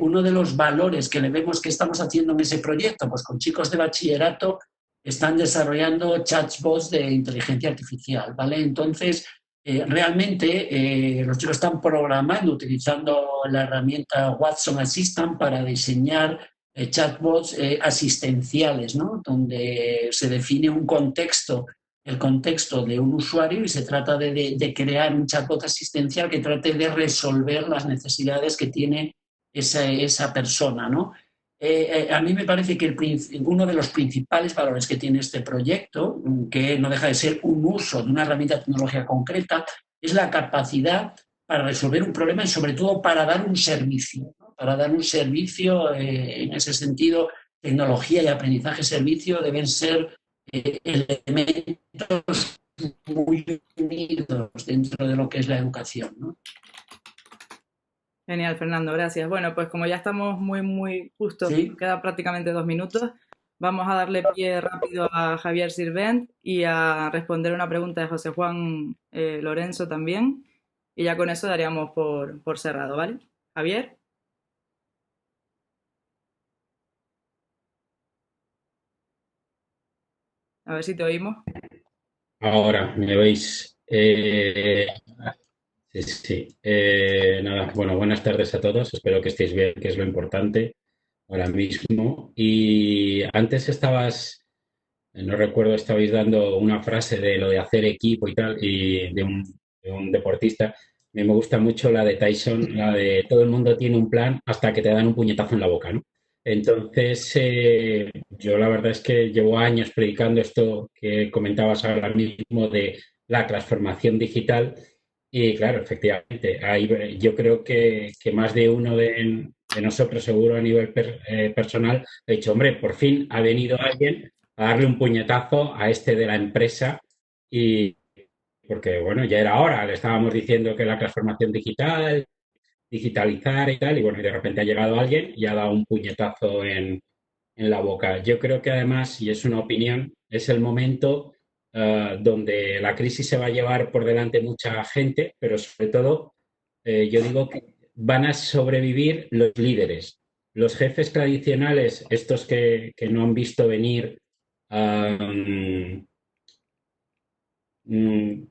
uno de los valores que le vemos que estamos haciendo en ese proyecto, pues con chicos de bachillerato están desarrollando chatbots de inteligencia artificial, ¿vale? Entonces, realmente los chicos están programando utilizando la herramienta Watson Assistant para diseñar chatbots asistenciales, ¿no? Donde se define un contexto, el contexto de un usuario y se trata de crear un chatbot asistencial que trate de resolver las necesidades que tiene esa persona, ¿no? A mí me parece que uno de los principales valores que tiene este proyecto, que no deja de ser un uso de una herramienta tecnológica concreta, es la capacidad para resolver un problema y sobre todo para dar un servicio, ¿no? Para dar un servicio, en ese sentido, tecnología y aprendizaje-servicio deben ser elementos muy unidos dentro de lo que es la educación, ¿no? Genial, Fernando, gracias. Bueno, pues como ya estamos muy justos, ¿Sí? quedan prácticamente 2 minutos, vamos a darle pie rápido a Javier Sirvent y a responder una pregunta de José Juan Lorenzo también, y ya con eso daríamos por cerrado, ¿vale? Javier. A ver si te oímos. Ahora, ¿me veis? Sí, sí. Nada, bueno, buenas tardes a todos. Espero que estéis bien, que es lo importante ahora mismo. Y antes no recuerdo, estabais dando una frase de lo de hacer equipo y tal, y de un deportista. A mí me gusta mucho la de Tyson, la de todo el mundo tiene un plan hasta que te dan un puñetazo en la boca, ¿no? Entonces, yo la verdad es que llevo años predicando esto que comentabas ahora mismo de la transformación digital y claro, efectivamente, yo creo que más de uno de nosotros, seguro a nivel personal, ha dicho, hombre, por fin ha venido alguien a darle un puñetazo a este de la empresa y porque, bueno, ya era hora, le estábamos diciendo que la transformación digital, digitalizar y tal, y bueno, y de repente ha llegado alguien y ha dado un puñetazo en la boca. Yo creo que además, y es una opinión, es el momento donde la crisis se va a llevar por delante mucha gente, pero sobre todo, yo digo que van a sobrevivir los líderes. Los jefes tradicionales, estos que no han visto venir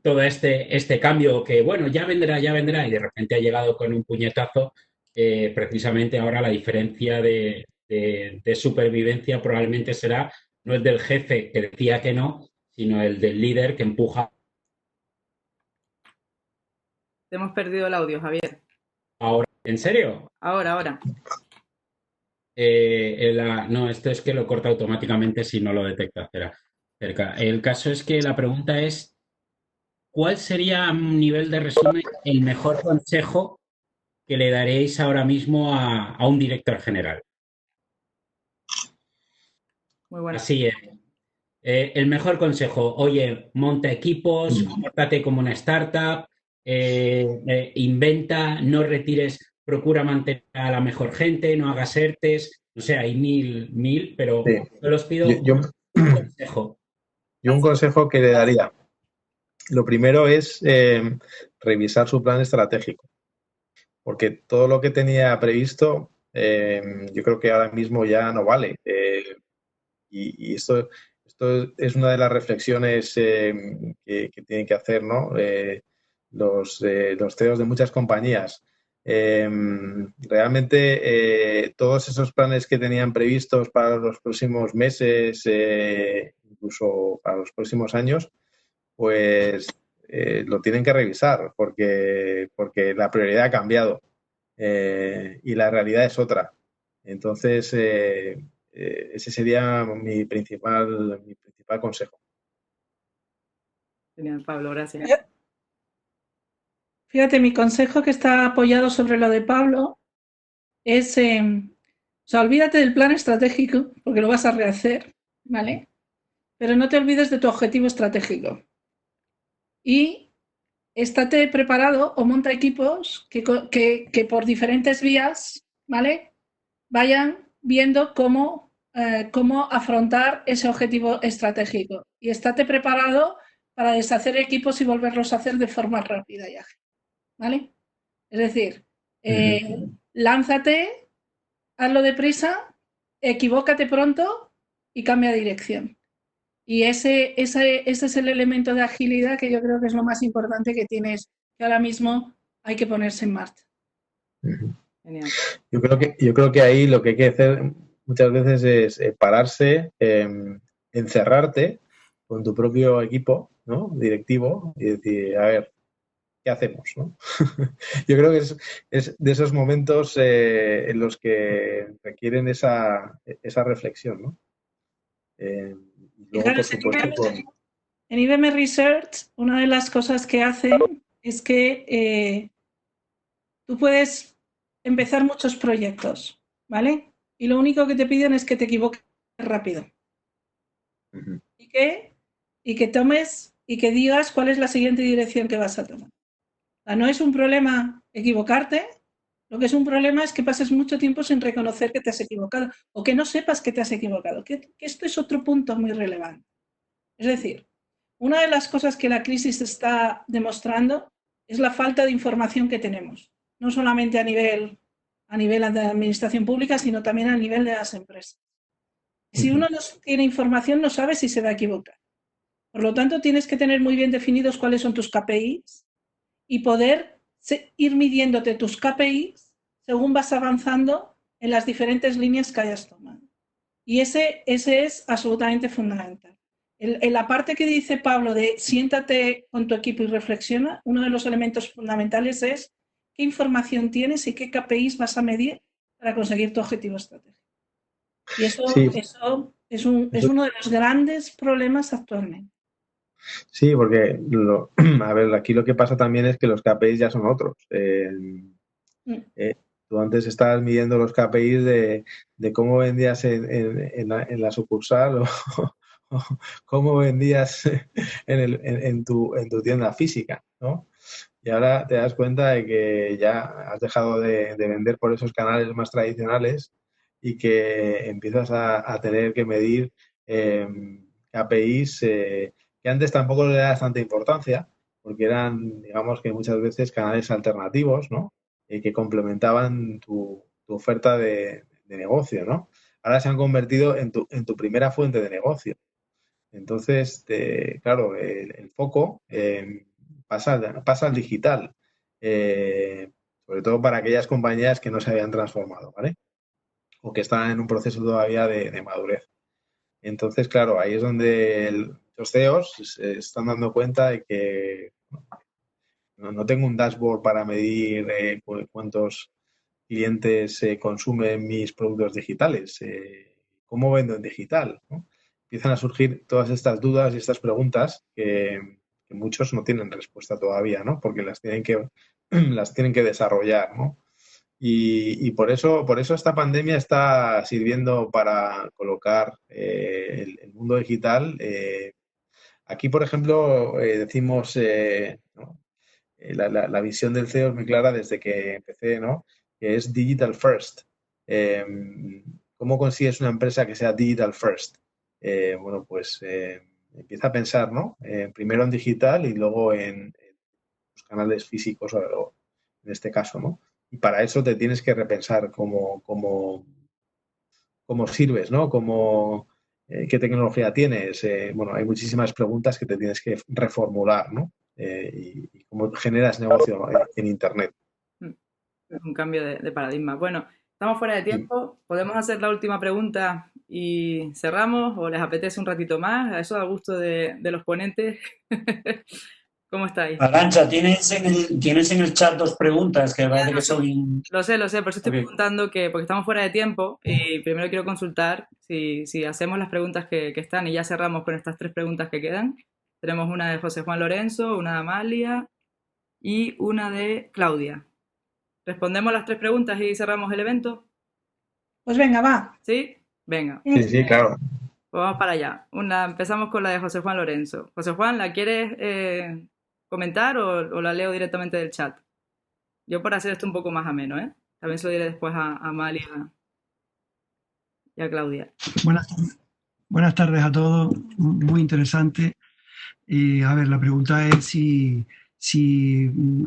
todo este cambio que, bueno, ya vendrá, y de repente ha llegado con un puñetazo, precisamente ahora la diferencia de supervivencia probablemente será no el del jefe que decía que no, sino el del líder que empuja. Te hemos perdido el audio, Javier. Ahora, ¿en serio? Ahora. No, esto es que lo corta automáticamente si no lo detecta cerca. El caso es que la pregunta es, ¿cuál sería, a un nivel de resumen, el mejor consejo que le daréis ahora mismo a un director general? Muy buena. Así es. El mejor consejo, oye, monta equipos, compórtate como una startup, inventa, no retires, procura mantener a la mejor gente, no hagas ERTES, no sé, hay mil, pero Sí. yo os pido Yo un consejo. un consejo que le daría, lo primero es revisar su plan estratégico, porque todo lo que tenía previsto, yo creo que ahora mismo ya no vale. Y esto es una de las reflexiones que tienen que hacer, ¿no? Los CEOs de muchas compañías. Realmente todos esos planes que tenían previstos para los próximos meses, incluso para los próximos años, pues lo tienen que revisar porque la prioridad ha cambiado y la realidad es otra. Entonces, ese sería mi principal consejo. Genial, Pablo, gracias. Fíjate, mi consejo que está apoyado sobre lo de Pablo es, o sea, olvídate del plan estratégico, porque lo vas a rehacer, ¿vale? Pero no te olvides de tu objetivo estratégico. Y estate preparado o monta equipos que por diferentes vías, ¿vale? Vayan viendo cómo afrontar ese objetivo estratégico. Y estate preparado para deshacer equipos y volverlos a hacer de forma rápida y ágil, ¿vale? Es decir, lánzate, hazlo deprisa, equivócate pronto y cambia de dirección. Y ese es el elemento de agilidad que yo creo que es lo más importante que tienes, que ahora mismo hay que ponerse en marcha. Genial. Yo creo que ahí lo que hay que hacer muchas veces es pararse, encerrarte con tu propio equipo, ¿no? Directivo y decir, a ver, ¿qué hacemos? ¿No? Yo creo que es de esos momentos en los que requieren esa reflexión, ¿no? Luego, por supuesto, en IBM Research, una de las cosas que hacen es que tú puedes empezar muchos proyectos, ¿vale? Y lo único que te piden es que te equivoques rápido. Y que tomes y que digas cuál es la siguiente dirección que vas a tomar. O sea, no es un problema equivocarte, lo que es un problema es que pases mucho tiempo sin reconocer que te has equivocado o que no sepas que te has equivocado, que esto es otro punto muy relevante. Es decir, una de las cosas que la crisis está demostrando es la falta de información que tenemos, no solamente a nivel de administración pública, sino también a nivel de las empresas. Si uno no tiene información, no sabe si se va a equivocar. Por lo tanto, tienes que tener muy bien definidos cuáles son tus KPIs y poder ir midiéndote tus KPIs según vas avanzando en las diferentes líneas que hayas tomado. Y ese es absolutamente fundamental. En la parte que dice Pablo de siéntate con tu equipo y reflexiona, uno de los elementos fundamentales es qué información tienes y qué KPIs vas a medir para conseguir tu objetivo estratégico. Y eso es uno de los grandes problemas actualmente. Sí, porque a ver, aquí lo que pasa también es que los KPIs ya son otros. Tú antes estabas midiendo los KPIs de cómo vendías en la sucursal o cómo vendías en tu tienda física, ¿no? Y ahora te das cuenta de que ya has dejado de vender por esos canales más tradicionales y que empiezas a tener que medir KPIs que antes tampoco le das tanta importancia porque eran, digamos que muchas veces canales alternativos, ¿no? que complementaban tu oferta de negocio, ¿no? Ahora se han convertido en tu primera fuente de negocio. Entonces, claro, el foco pasa al digital, sobre todo para aquellas compañías que no se habían transformado, ¿vale? O que están en un proceso todavía de madurez. Entonces, claro, ahí es donde los CEOs se están dando cuenta de que no tengo un dashboard para medir cuántos clientes consumen mis productos digitales, cómo vendo en digital, ¿no? Empiezan a surgir todas estas dudas y estas preguntas que muchos no tienen respuesta todavía, ¿no? Porque las tienen que desarrollar, ¿no? Y por eso esta pandemia está sirviendo para colocar el mundo digital. Aquí, por ejemplo, decimos, ¿no? La visión del CEO es muy clara desde que empecé, ¿no? Que es digital first. Eh, ¿Cómo consigues una empresa que sea digital first? Bueno, pues empieza a pensar, ¿no? Primero en digital y luego en los canales físicos, o en este caso, ¿no? Y para eso te tienes que repensar cómo sirves, ¿no? ¿Qué tecnología tienes? Bueno, hay muchísimas preguntas que te tienes que reformular, ¿no? Y cómo generas negocio en Internet. Un cambio de paradigma. Bueno, estamos fuera de tiempo. ¿Podemos hacer la última pregunta y cerramos? ¿O les apetece un ratito más? A eso da gusto de los ponentes. ¿Cómo estáis? Arantxa, tienes en el chat 2 preguntas que parece que son... Lo sé, por eso estoy Ok. preguntando porque estamos fuera de tiempo y primero quiero consultar si hacemos las preguntas que están y ya cerramos con estas 3 preguntas que quedan. Tenemos una de José Juan Lorenzo, una de Amalia y una de Claudia. ¿Respondemos las 3 preguntas y cerramos el evento? Pues venga, va. ¿Sí? Venga, Sí, claro. pues vamos para allá. Empezamos con la de José Juan Lorenzo. José Juan, ¿la quieres comentar o la leo directamente del chat? Yo para hacer esto un poco más ameno, ¿eh? También se lo diré después a Amalia y a Claudia. Buenas tardes a todos, muy interesante. A ver, la pregunta es si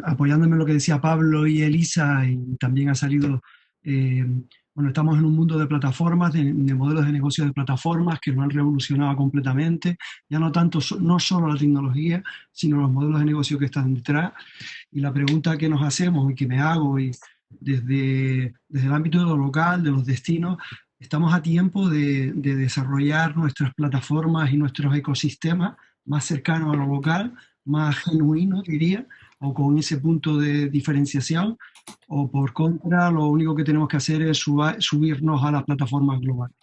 apoyándome en lo que decía Pablo y Elisa, y también ha salido, bueno, estamos en un mundo de plataformas, de modelos de negocio de plataformas que nos han revolucionado completamente, ya no tanto, no solo la tecnología, sino los modelos de negocio que están detrás. Y la pregunta que nos hacemos y que me hago desde el ámbito de lo local, de los destinos, estamos a tiempo de desarrollar nuestras plataformas y nuestros ecosistemas más cercanos a lo local, más genuinos, diría, o con ese punto de diferenciación, o por contra, lo único que tenemos que hacer es subirnos a las plataformas globales.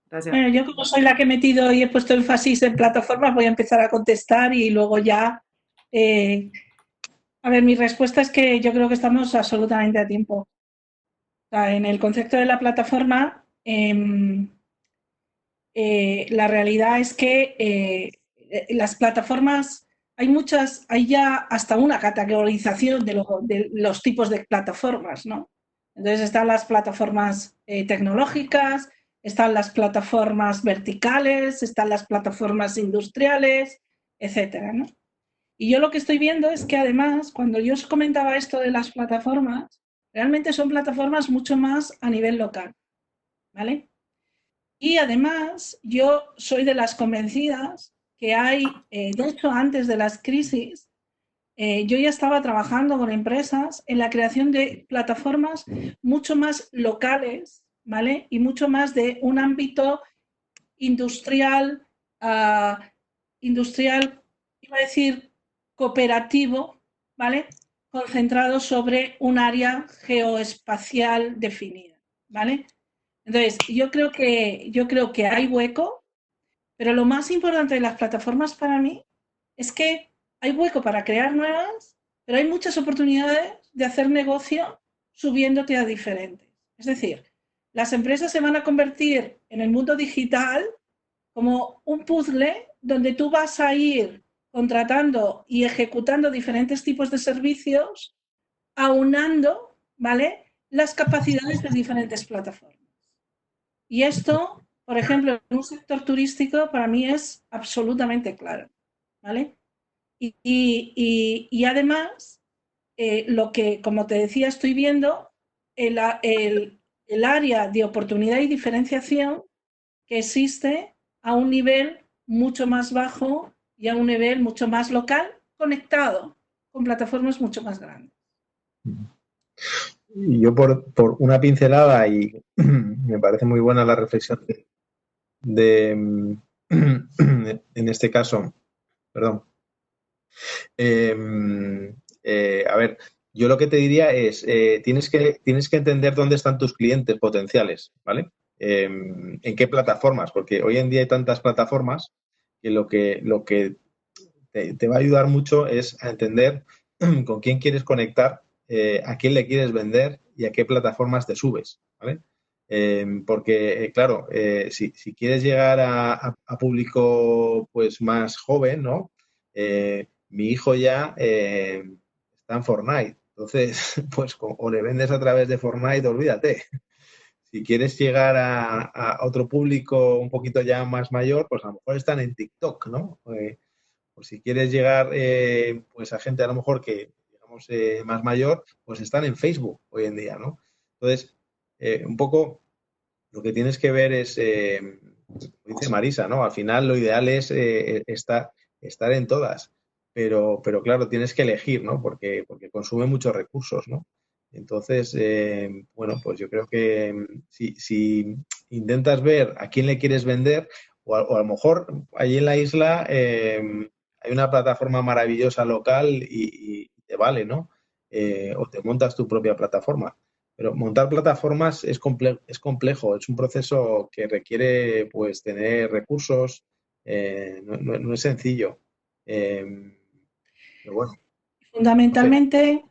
Gracias. Bueno, yo como soy la que he metido y he puesto énfasis en plataformas, voy a empezar a contestar y luego ya... a ver, mi respuesta es que yo creo que estamos absolutamente a tiempo. O sea, en el concepto de la plataforma, la realidad es que las plataformas, hay ya hasta una categorización de los tipos de plataformas, ¿no? Entonces están las plataformas tecnológicas, están las plataformas verticales, están las plataformas industriales, etcétera, ¿no? Y yo lo que estoy viendo es que además, cuando yo os comentaba esto de las plataformas, realmente son plataformas mucho más a nivel local, ¿vale? Y además, yo soy de las convencidas que hay, de hecho, antes de las crisis, yo ya estaba trabajando con empresas en la creación de plataformas mucho más locales, ¿vale? Y mucho más de un ámbito industrial, iba a decir, cooperativo, ¿vale? Concentrado sobre un área geoespacial definida, ¿vale? Entonces, yo creo que hay hueco, pero lo más importante de las plataformas para mí es que hay hueco para crear nuevas, pero hay muchas oportunidades de hacer negocio subiéndote a diferentes. Es decir, las empresas se van a convertir en el mundo digital como un puzzle donde tú vas a ir contratando y ejecutando diferentes tipos de servicios, aunando, ¿vale?, las capacidades de diferentes plataformas. Y esto, por ejemplo, en un sector turístico, para mí es absolutamente claro, ¿vale? Y además, lo que, como te decía, estoy viendo el área de oportunidad y diferenciación que existe a un nivel mucho más bajo y a un nivel mucho más local, conectado con plataformas mucho más grandes. Y yo por una pincelada, y me parece muy buena la reflexión en este caso, perdón. A ver, yo lo que te diría es, tienes que entender dónde están tus clientes potenciales, ¿vale? En qué plataformas, porque hoy en día hay tantas plataformas que lo que te va a ayudar mucho es a entender con quién quieres conectar, a quién le quieres vender y a qué plataformas te subes, ¿vale? Porque, claro, si quieres llegar a público pues más joven, ¿no? Mi hijo ya está en Fortnite, entonces, pues o le vendes a través de Fortnite, olvídate. Si quieres llegar a otro público un poquito ya más mayor, pues a lo mejor están en TikTok, ¿no? O si quieres llegar pues a gente a lo mejor que, digamos, más mayor, pues están en Facebook hoy en día, ¿no? Entonces, un poco lo que tienes que ver es, dice Marisa, ¿no? Al final lo ideal es estar en todas, pero claro, tienes que elegir, ¿no? Porque consume muchos recursos, ¿no? Entonces, bueno, pues yo creo que si intentas ver a quién le quieres vender, o a lo mejor allí en la isla hay una plataforma maravillosa local y te vale, ¿no? O te montas tu propia plataforma. Pero montar plataformas es complejo, es un proceso que requiere pues tener recursos, no es sencillo. Pero bueno. Fundamentalmente,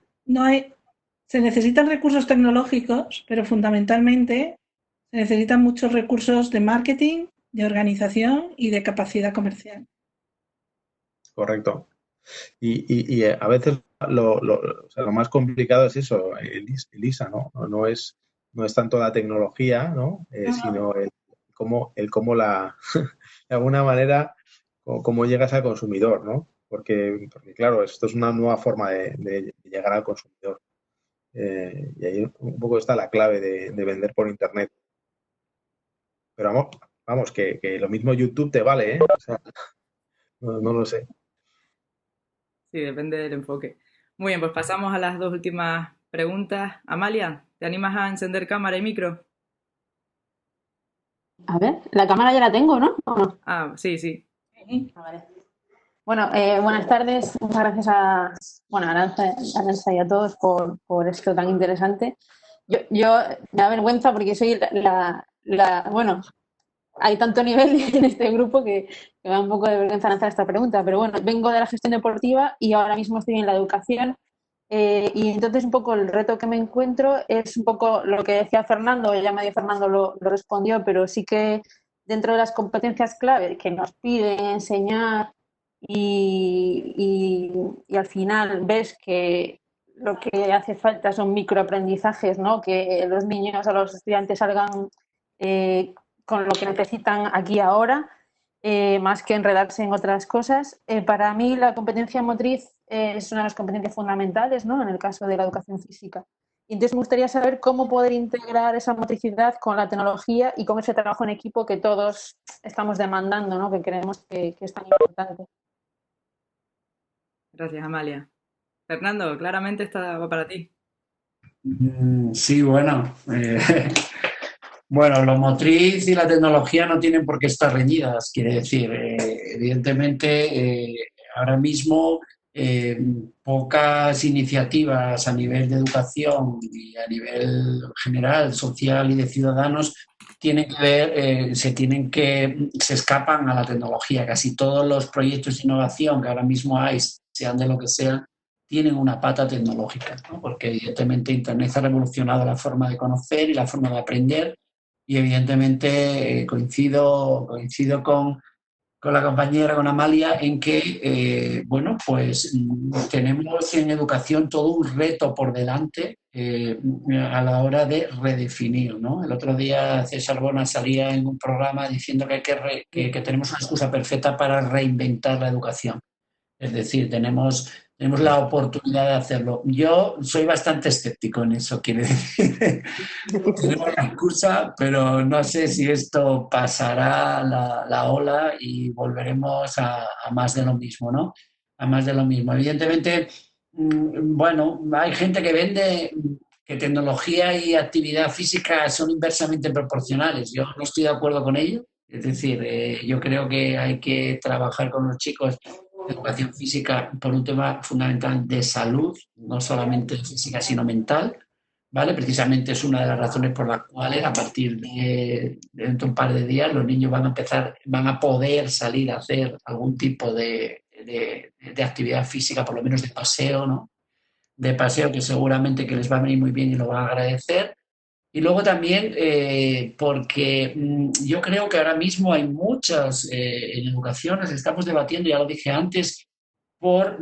se necesitan recursos tecnológicos, pero fundamentalmente se necesitan muchos recursos de marketing, de organización y de capacidad comercial. Correcto. Y a veces o sea, lo más complicado es eso, Elisa, ¿no? No es tanto la tecnología, ¿no? Sino el cómo de alguna manera, cómo llegas al consumidor, ¿no? Porque claro, esto es una nueva forma de llegar al consumidor. Y ahí un poco está la clave de vender por Internet. Pero vamos, que lo mismo YouTube te vale, ¿eh? O sea, no lo sé. Sí, depende del enfoque. Muy bien, pues pasamos a las dos últimas preguntas. Amalia, ¿te animas a encender cámara y micro? A ver, la cámara ya la tengo, ¿no? ¿O no? Ah, sí, sí. Vale. Bueno, buenas tardes. Muchas gracias a Arantxa y a todos por esto tan interesante. Yo me da vergüenza porque soy bueno, hay tanto nivel en este grupo que me da un poco de vergüenza lanzar esta pregunta, pero bueno, vengo de la gestión deportiva y ahora mismo estoy en la educación. Y entonces un poco el reto que me encuentro es un poco lo que decía Fernando, ya medio Fernando lo respondió, pero sí que dentro de las competencias clave que nos piden enseñar y al final ves que lo que hace falta son microaprendizajes, ¿no? Que los niños o los estudiantes salgan con lo que necesitan aquí ahora, más que enredarse en otras cosas. Para mí la competencia motriz es una de las competencias fundamentales, ¿no? En el caso de la educación física. Y entonces me gustaría saber cómo poder integrar esa motricidad con la tecnología y con ese trabajo en equipo que todos estamos demandando, ¿no? Que creemos que es tan importante. Gracias, Amalia. Fernando, claramente esta va para ti. Sí, bueno. Bueno, lo motriz y la tecnología no tienen por qué estar reñidas, quiere decir, evidentemente ahora mismo pocas iniciativas a nivel de educación y a nivel general, social y de ciudadanos tienen que ver, se escapan a la tecnología. Casi todos los proyectos de innovación que ahora mismo hay, sean de lo que sean, tienen una pata tecnológica, ¿no? Porque evidentemente Internet ha revolucionado la forma de conocer y la forma de aprender. Y evidentemente coincido con la compañera, con Amalia, en que, bueno, pues tenemos en educación todo un reto por delante a la hora de redefinir, ¿no? El otro día César Bona salía en un programa diciendo que tenemos una excusa perfecta para reinventar la educación. Es decir, tenemos tenemos la oportunidad de hacerlo. Yo soy bastante escéptico en eso, quiere decir. Tenemos la excusa, pero no sé si esto pasará la ola y volveremos a más de lo mismo, ¿no? A más de lo mismo. Evidentemente, bueno, hay gente que vende que tecnología y actividad física son inversamente proporcionales. Yo no estoy de acuerdo con ello. Es decir, yo creo que hay que trabajar con los chicos de educación física por un tema fundamental de salud, no solamente física, sino mental, ¿vale? Precisamente es una de las razones por las cuales a partir de dentro de un par de días los niños van a poder salir a hacer algún tipo de actividad física, por lo menos de paseo, ¿no? De paseo, que seguramente que les va a venir muy bien y lo van a agradecer. Y luego también porque yo creo que ahora mismo hay muchas en educación, nos estamos debatiendo, ya lo dije antes, por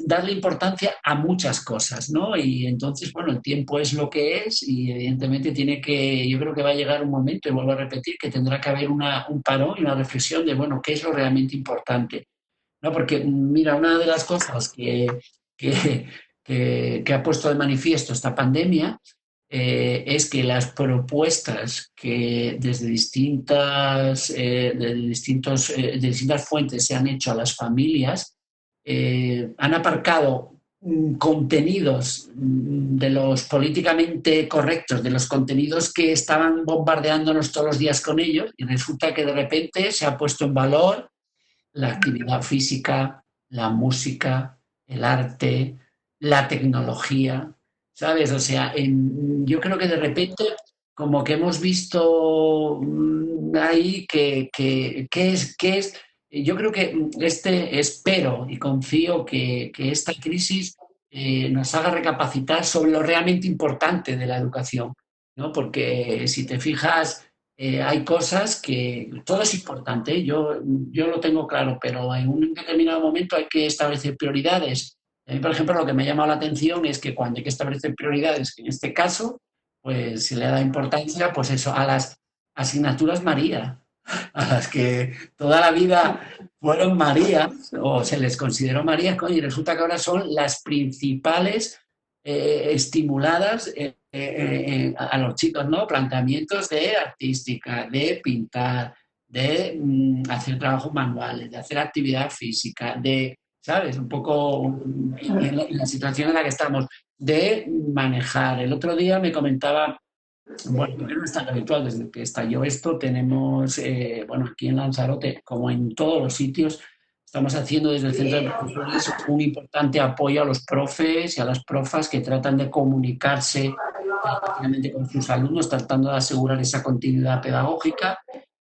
darle importancia a muchas cosas, ¿no? Y entonces, bueno, el tiempo es lo que es y evidentemente yo creo que va a llegar un momento, y vuelvo a repetir, que tendrá que haber un parón y una reflexión de, bueno, ¿qué es lo realmente importante? ¿No? Porque, mira, una de las cosas que ha puesto de manifiesto esta pandemia es que las propuestas que desde distintas fuentes se han hecho a las familias han aparcado contenidos de los políticamente correctos, de los contenidos que estaban bombardeándonos todos los días con ellos, y resulta que de repente se ha puesto en valor la actividad física, la música, el arte, la tecnología, ¿sabes? O sea, yo creo que de repente como que hemos visto ahí que es. Yo creo que espero y confío que esta crisis nos haga recapacitar sobre lo realmente importante de la educación, ¿no? Porque si te fijas, hay cosas que todo es importante, yo lo tengo claro, pero en un determinado momento hay que establecer prioridades. A mí, por ejemplo, lo que me ha llamado la atención es que cuando hay que establecer prioridades, que en este caso, pues se le da importancia, pues eso, a las asignaturas María, a las que toda la vida fueron Marías o se les consideró Marías, y resulta que ahora son las principales estimuladas a los chicos, ¿no? Planteamientos de artística, de pintar, de hacer trabajos manuales, de hacer actividad física, ¿sabes? Un poco en la situación en la que estamos, de manejar. El otro día me comentaba, bueno, no es tan habitual desde que estalló esto, tenemos, aquí en Lanzarote, como en todos los sitios, estamos haciendo desde el Centro de Profesores un importante apoyo a los profes y a las profas que tratan de comunicarse con sus alumnos, tratando de asegurar esa continuidad pedagógica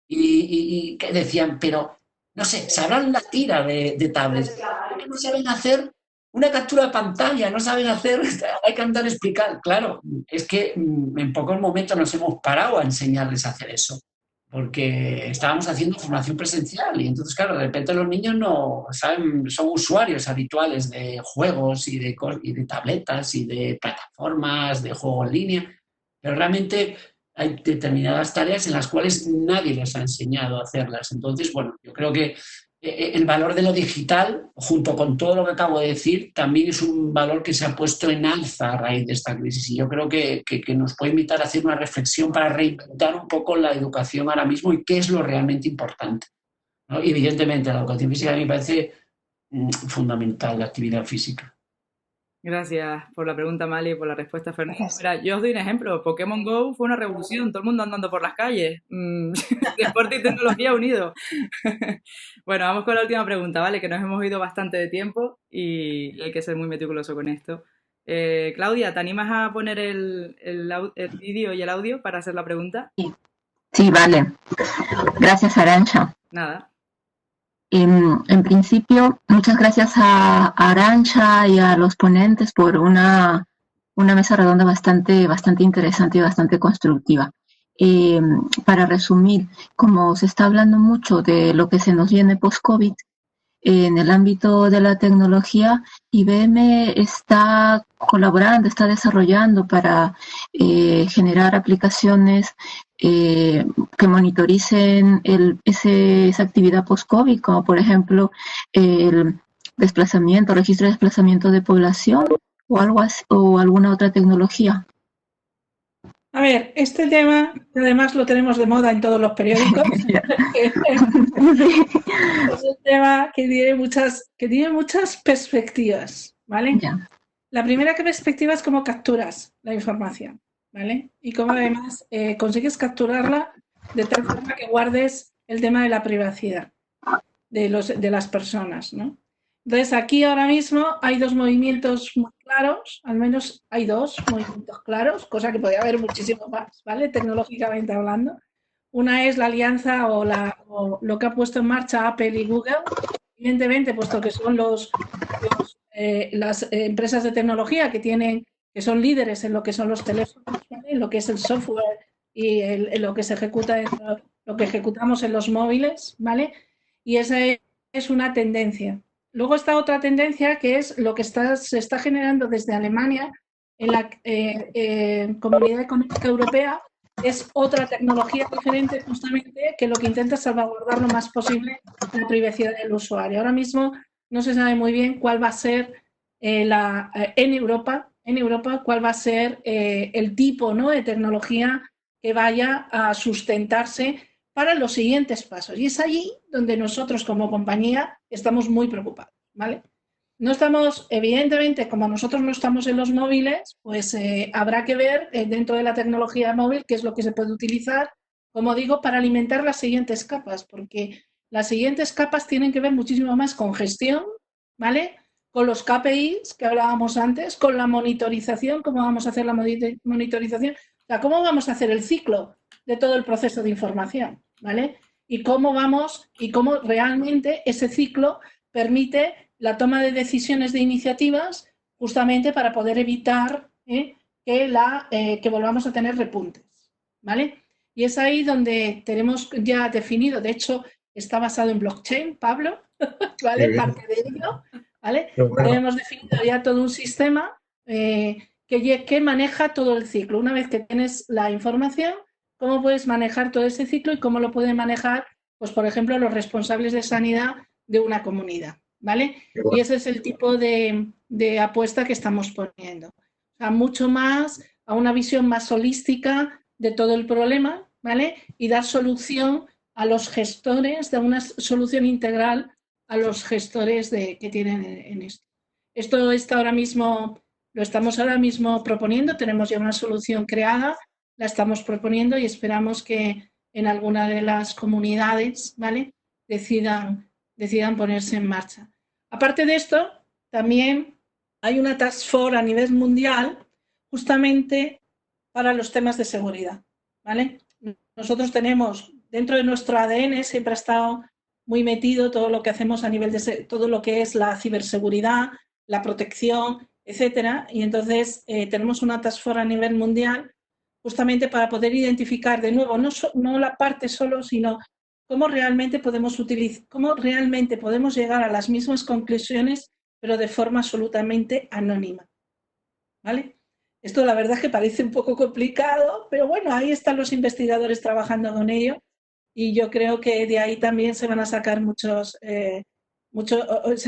y que decían, pero no sé, sabrán la tira de tablets, que no saben hacer una captura de pantalla, no saben hacer, hay que andar a explicar. Claro, es que en pocos momentos nos hemos parado a enseñarles a hacer eso, porque estábamos haciendo formación presencial y entonces, claro, de repente los niños no saben, son usuarios habituales de juegos y de tabletas y de plataformas, de juego en línea, pero realmente hay determinadas tareas en las cuales nadie les ha enseñado a hacerlas. Entonces, bueno, yo creo que el valor de lo digital, junto con todo lo que acabo de decir, también es un valor que se ha puesto en alza a raíz de esta crisis. Y yo creo que nos puede invitar a hacer una reflexión para reinventar un poco la educación ahora mismo y qué es lo realmente importante, ¿no? Y evidentemente, la educación física a mí me parece fundamental, la actividad física. Gracias por la pregunta, Mali, y por la respuesta, Fernanda. Mira, yo os doy un ejemplo. Pokémon Go fue una revolución, todo el mundo andando por las calles. Deporte y tecnología unidos. Bueno, vamos con la última pregunta, ¿vale? Que nos hemos ido bastante de tiempo y hay que ser muy meticuloso con esto. Claudia, ¿te animas a poner el vídeo y el audio para hacer la pregunta? Sí, vale. Gracias, Arantxa. Nada. En principio, muchas gracias a Arantxa y a los ponentes por una mesa redonda bastante interesante y bastante constructiva. Para resumir, como se está hablando mucho de lo que se nos viene post-COVID, en el ámbito de la tecnología, IBM está colaborando, está desarrollando para generar aplicaciones que monitoricen esa actividad post-COVID, como por ejemplo desplazamiento, registro de desplazamiento de población o algo así, o alguna otra tecnología. A ver, este tema, además lo tenemos de moda en todos los periódicos. Es un tema que tiene muchas perspectivas, ¿vale? Ya. La primera perspectiva es cómo capturas la información, ¿vale? Y cómo además consigues capturarla de tal forma que guardes el tema de la privacidad de las personas, ¿no? Entonces, aquí ahora mismo hay dos movimientos muy claros, al menos hay dos movimientos claros, cosa que podría haber muchísimo más, ¿vale? Tecnológicamente hablando. Una es la alianza o lo que ha puesto en marcha Apple y Google, evidentemente, puesto que son las empresas de tecnología que son líderes en lo que son los teléfonos, ¿vale? En lo que es el software y en lo que se ejecuta, lo que ejecutamos en los móviles, ¿vale? Y esa es una tendencia. Luego está otra tendencia que es lo que se está generando desde Alemania en la Comunidad Económica Europea. Es otra tecnología diferente justamente que lo que intenta es salvaguardar lo más posible la privacidad del usuario. Ahora mismo no se sabe muy bien cuál va a ser en Europa cuál va a ser el tipo, ¿no?, de tecnología que vaya a sustentarse para los siguientes pasos. Y es allí donde nosotros como compañía estamos muy preocupados, ¿vale? No estamos, evidentemente, como nosotros no estamos en los móviles, pues habrá que ver dentro de la tecnología móvil qué es lo que se puede utilizar, como digo, para alimentar las siguientes capas, porque las siguientes capas tienen que ver muchísimo más con gestión, ¿vale?, con los KPIs que hablábamos antes, con la monitorización, cómo vamos a hacer la monitorización, o sea, cómo vamos a hacer el ciclo de todo el proceso de información, ¿vale? Y cómo realmente ese ciclo permite la toma de decisiones de iniciativas justamente para poder evitar que volvamos a tener repuntes, ¿vale? Y es ahí donde tenemos ya definido, de hecho está basado en blockchain, Pablo, ¿vale? Parte de ello, ¿vale? Bueno. Hemos definido ya todo un sistema que maneja todo el ciclo. Una vez que tienes la información, cómo puedes manejar todo ese ciclo y cómo lo pueden manejar, pues por ejemplo, los responsables de sanidad de una comunidad, ¿vale? Y ese es el tipo de apuesta que estamos poniendo. O sea, mucho más a una visión más holística de todo el problema, ¿vale? Y dar solución a los gestores, dar una solución integral a los gestores que tienen en esto. Esto está lo estamos ahora mismo proponiendo, tenemos ya una solución creada, la estamos proponiendo y esperamos que en alguna de las comunidades, ¿vale?, decidan ponerse en marcha. Aparte de esto, también hay una task force a nivel mundial justamente para los temas de seguridad, ¿vale? Nosotros tenemos, dentro de nuestro ADN, siempre ha estado muy metido todo lo que hacemos a nivel de todo lo que es la ciberseguridad, la protección, etcétera, y entonces tenemos una task force a nivel mundial justamente para poder identificar de nuevo no la parte solo, sino cómo realmente podemos llegar a las mismas conclusiones, pero de forma absolutamente anónima, ¿vale? Esto la verdad es que parece un poco complicado, pero bueno, ahí están los investigadores trabajando con ello y yo creo que de ahí también se van a sacar se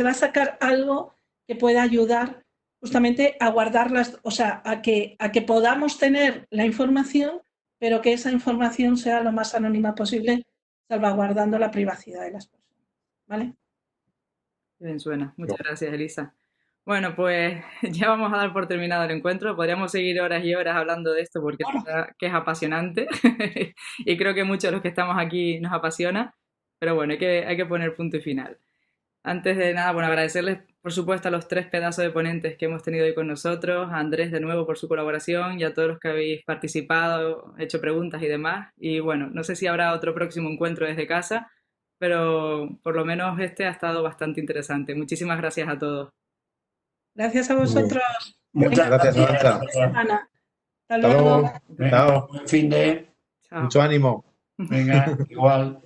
va a sacar algo que pueda ayudar justamente a guardarlas, o sea, a que podamos tener la información, pero que esa información sea lo más anónima posible, salvaguardando la privacidad de las personas, ¿vale? Bien, suena. Muchas gracias, Elisa. Bueno, pues ya vamos a dar por terminado el encuentro. Podríamos seguir horas y horas hablando de esto porque es apasionante y creo que muchos de los que estamos aquí nos apasiona, pero bueno, hay que poner punto y final. Antes de nada, bueno, agradecerles, por supuesto, a los 3 pedazos de ponentes que hemos tenido hoy con nosotros, a Andrés de nuevo por su colaboración y a todos los que habéis participado, hecho preguntas y demás. Y bueno, no sé si habrá otro próximo encuentro desde casa, pero por lo menos este ha estado bastante interesante. Muchísimas gracias a todos. Gracias a vosotros. Muchas gracias, Arancha. Hasta luego. Chao. Buen fin de. Chao. Mucho ánimo. Venga, igual.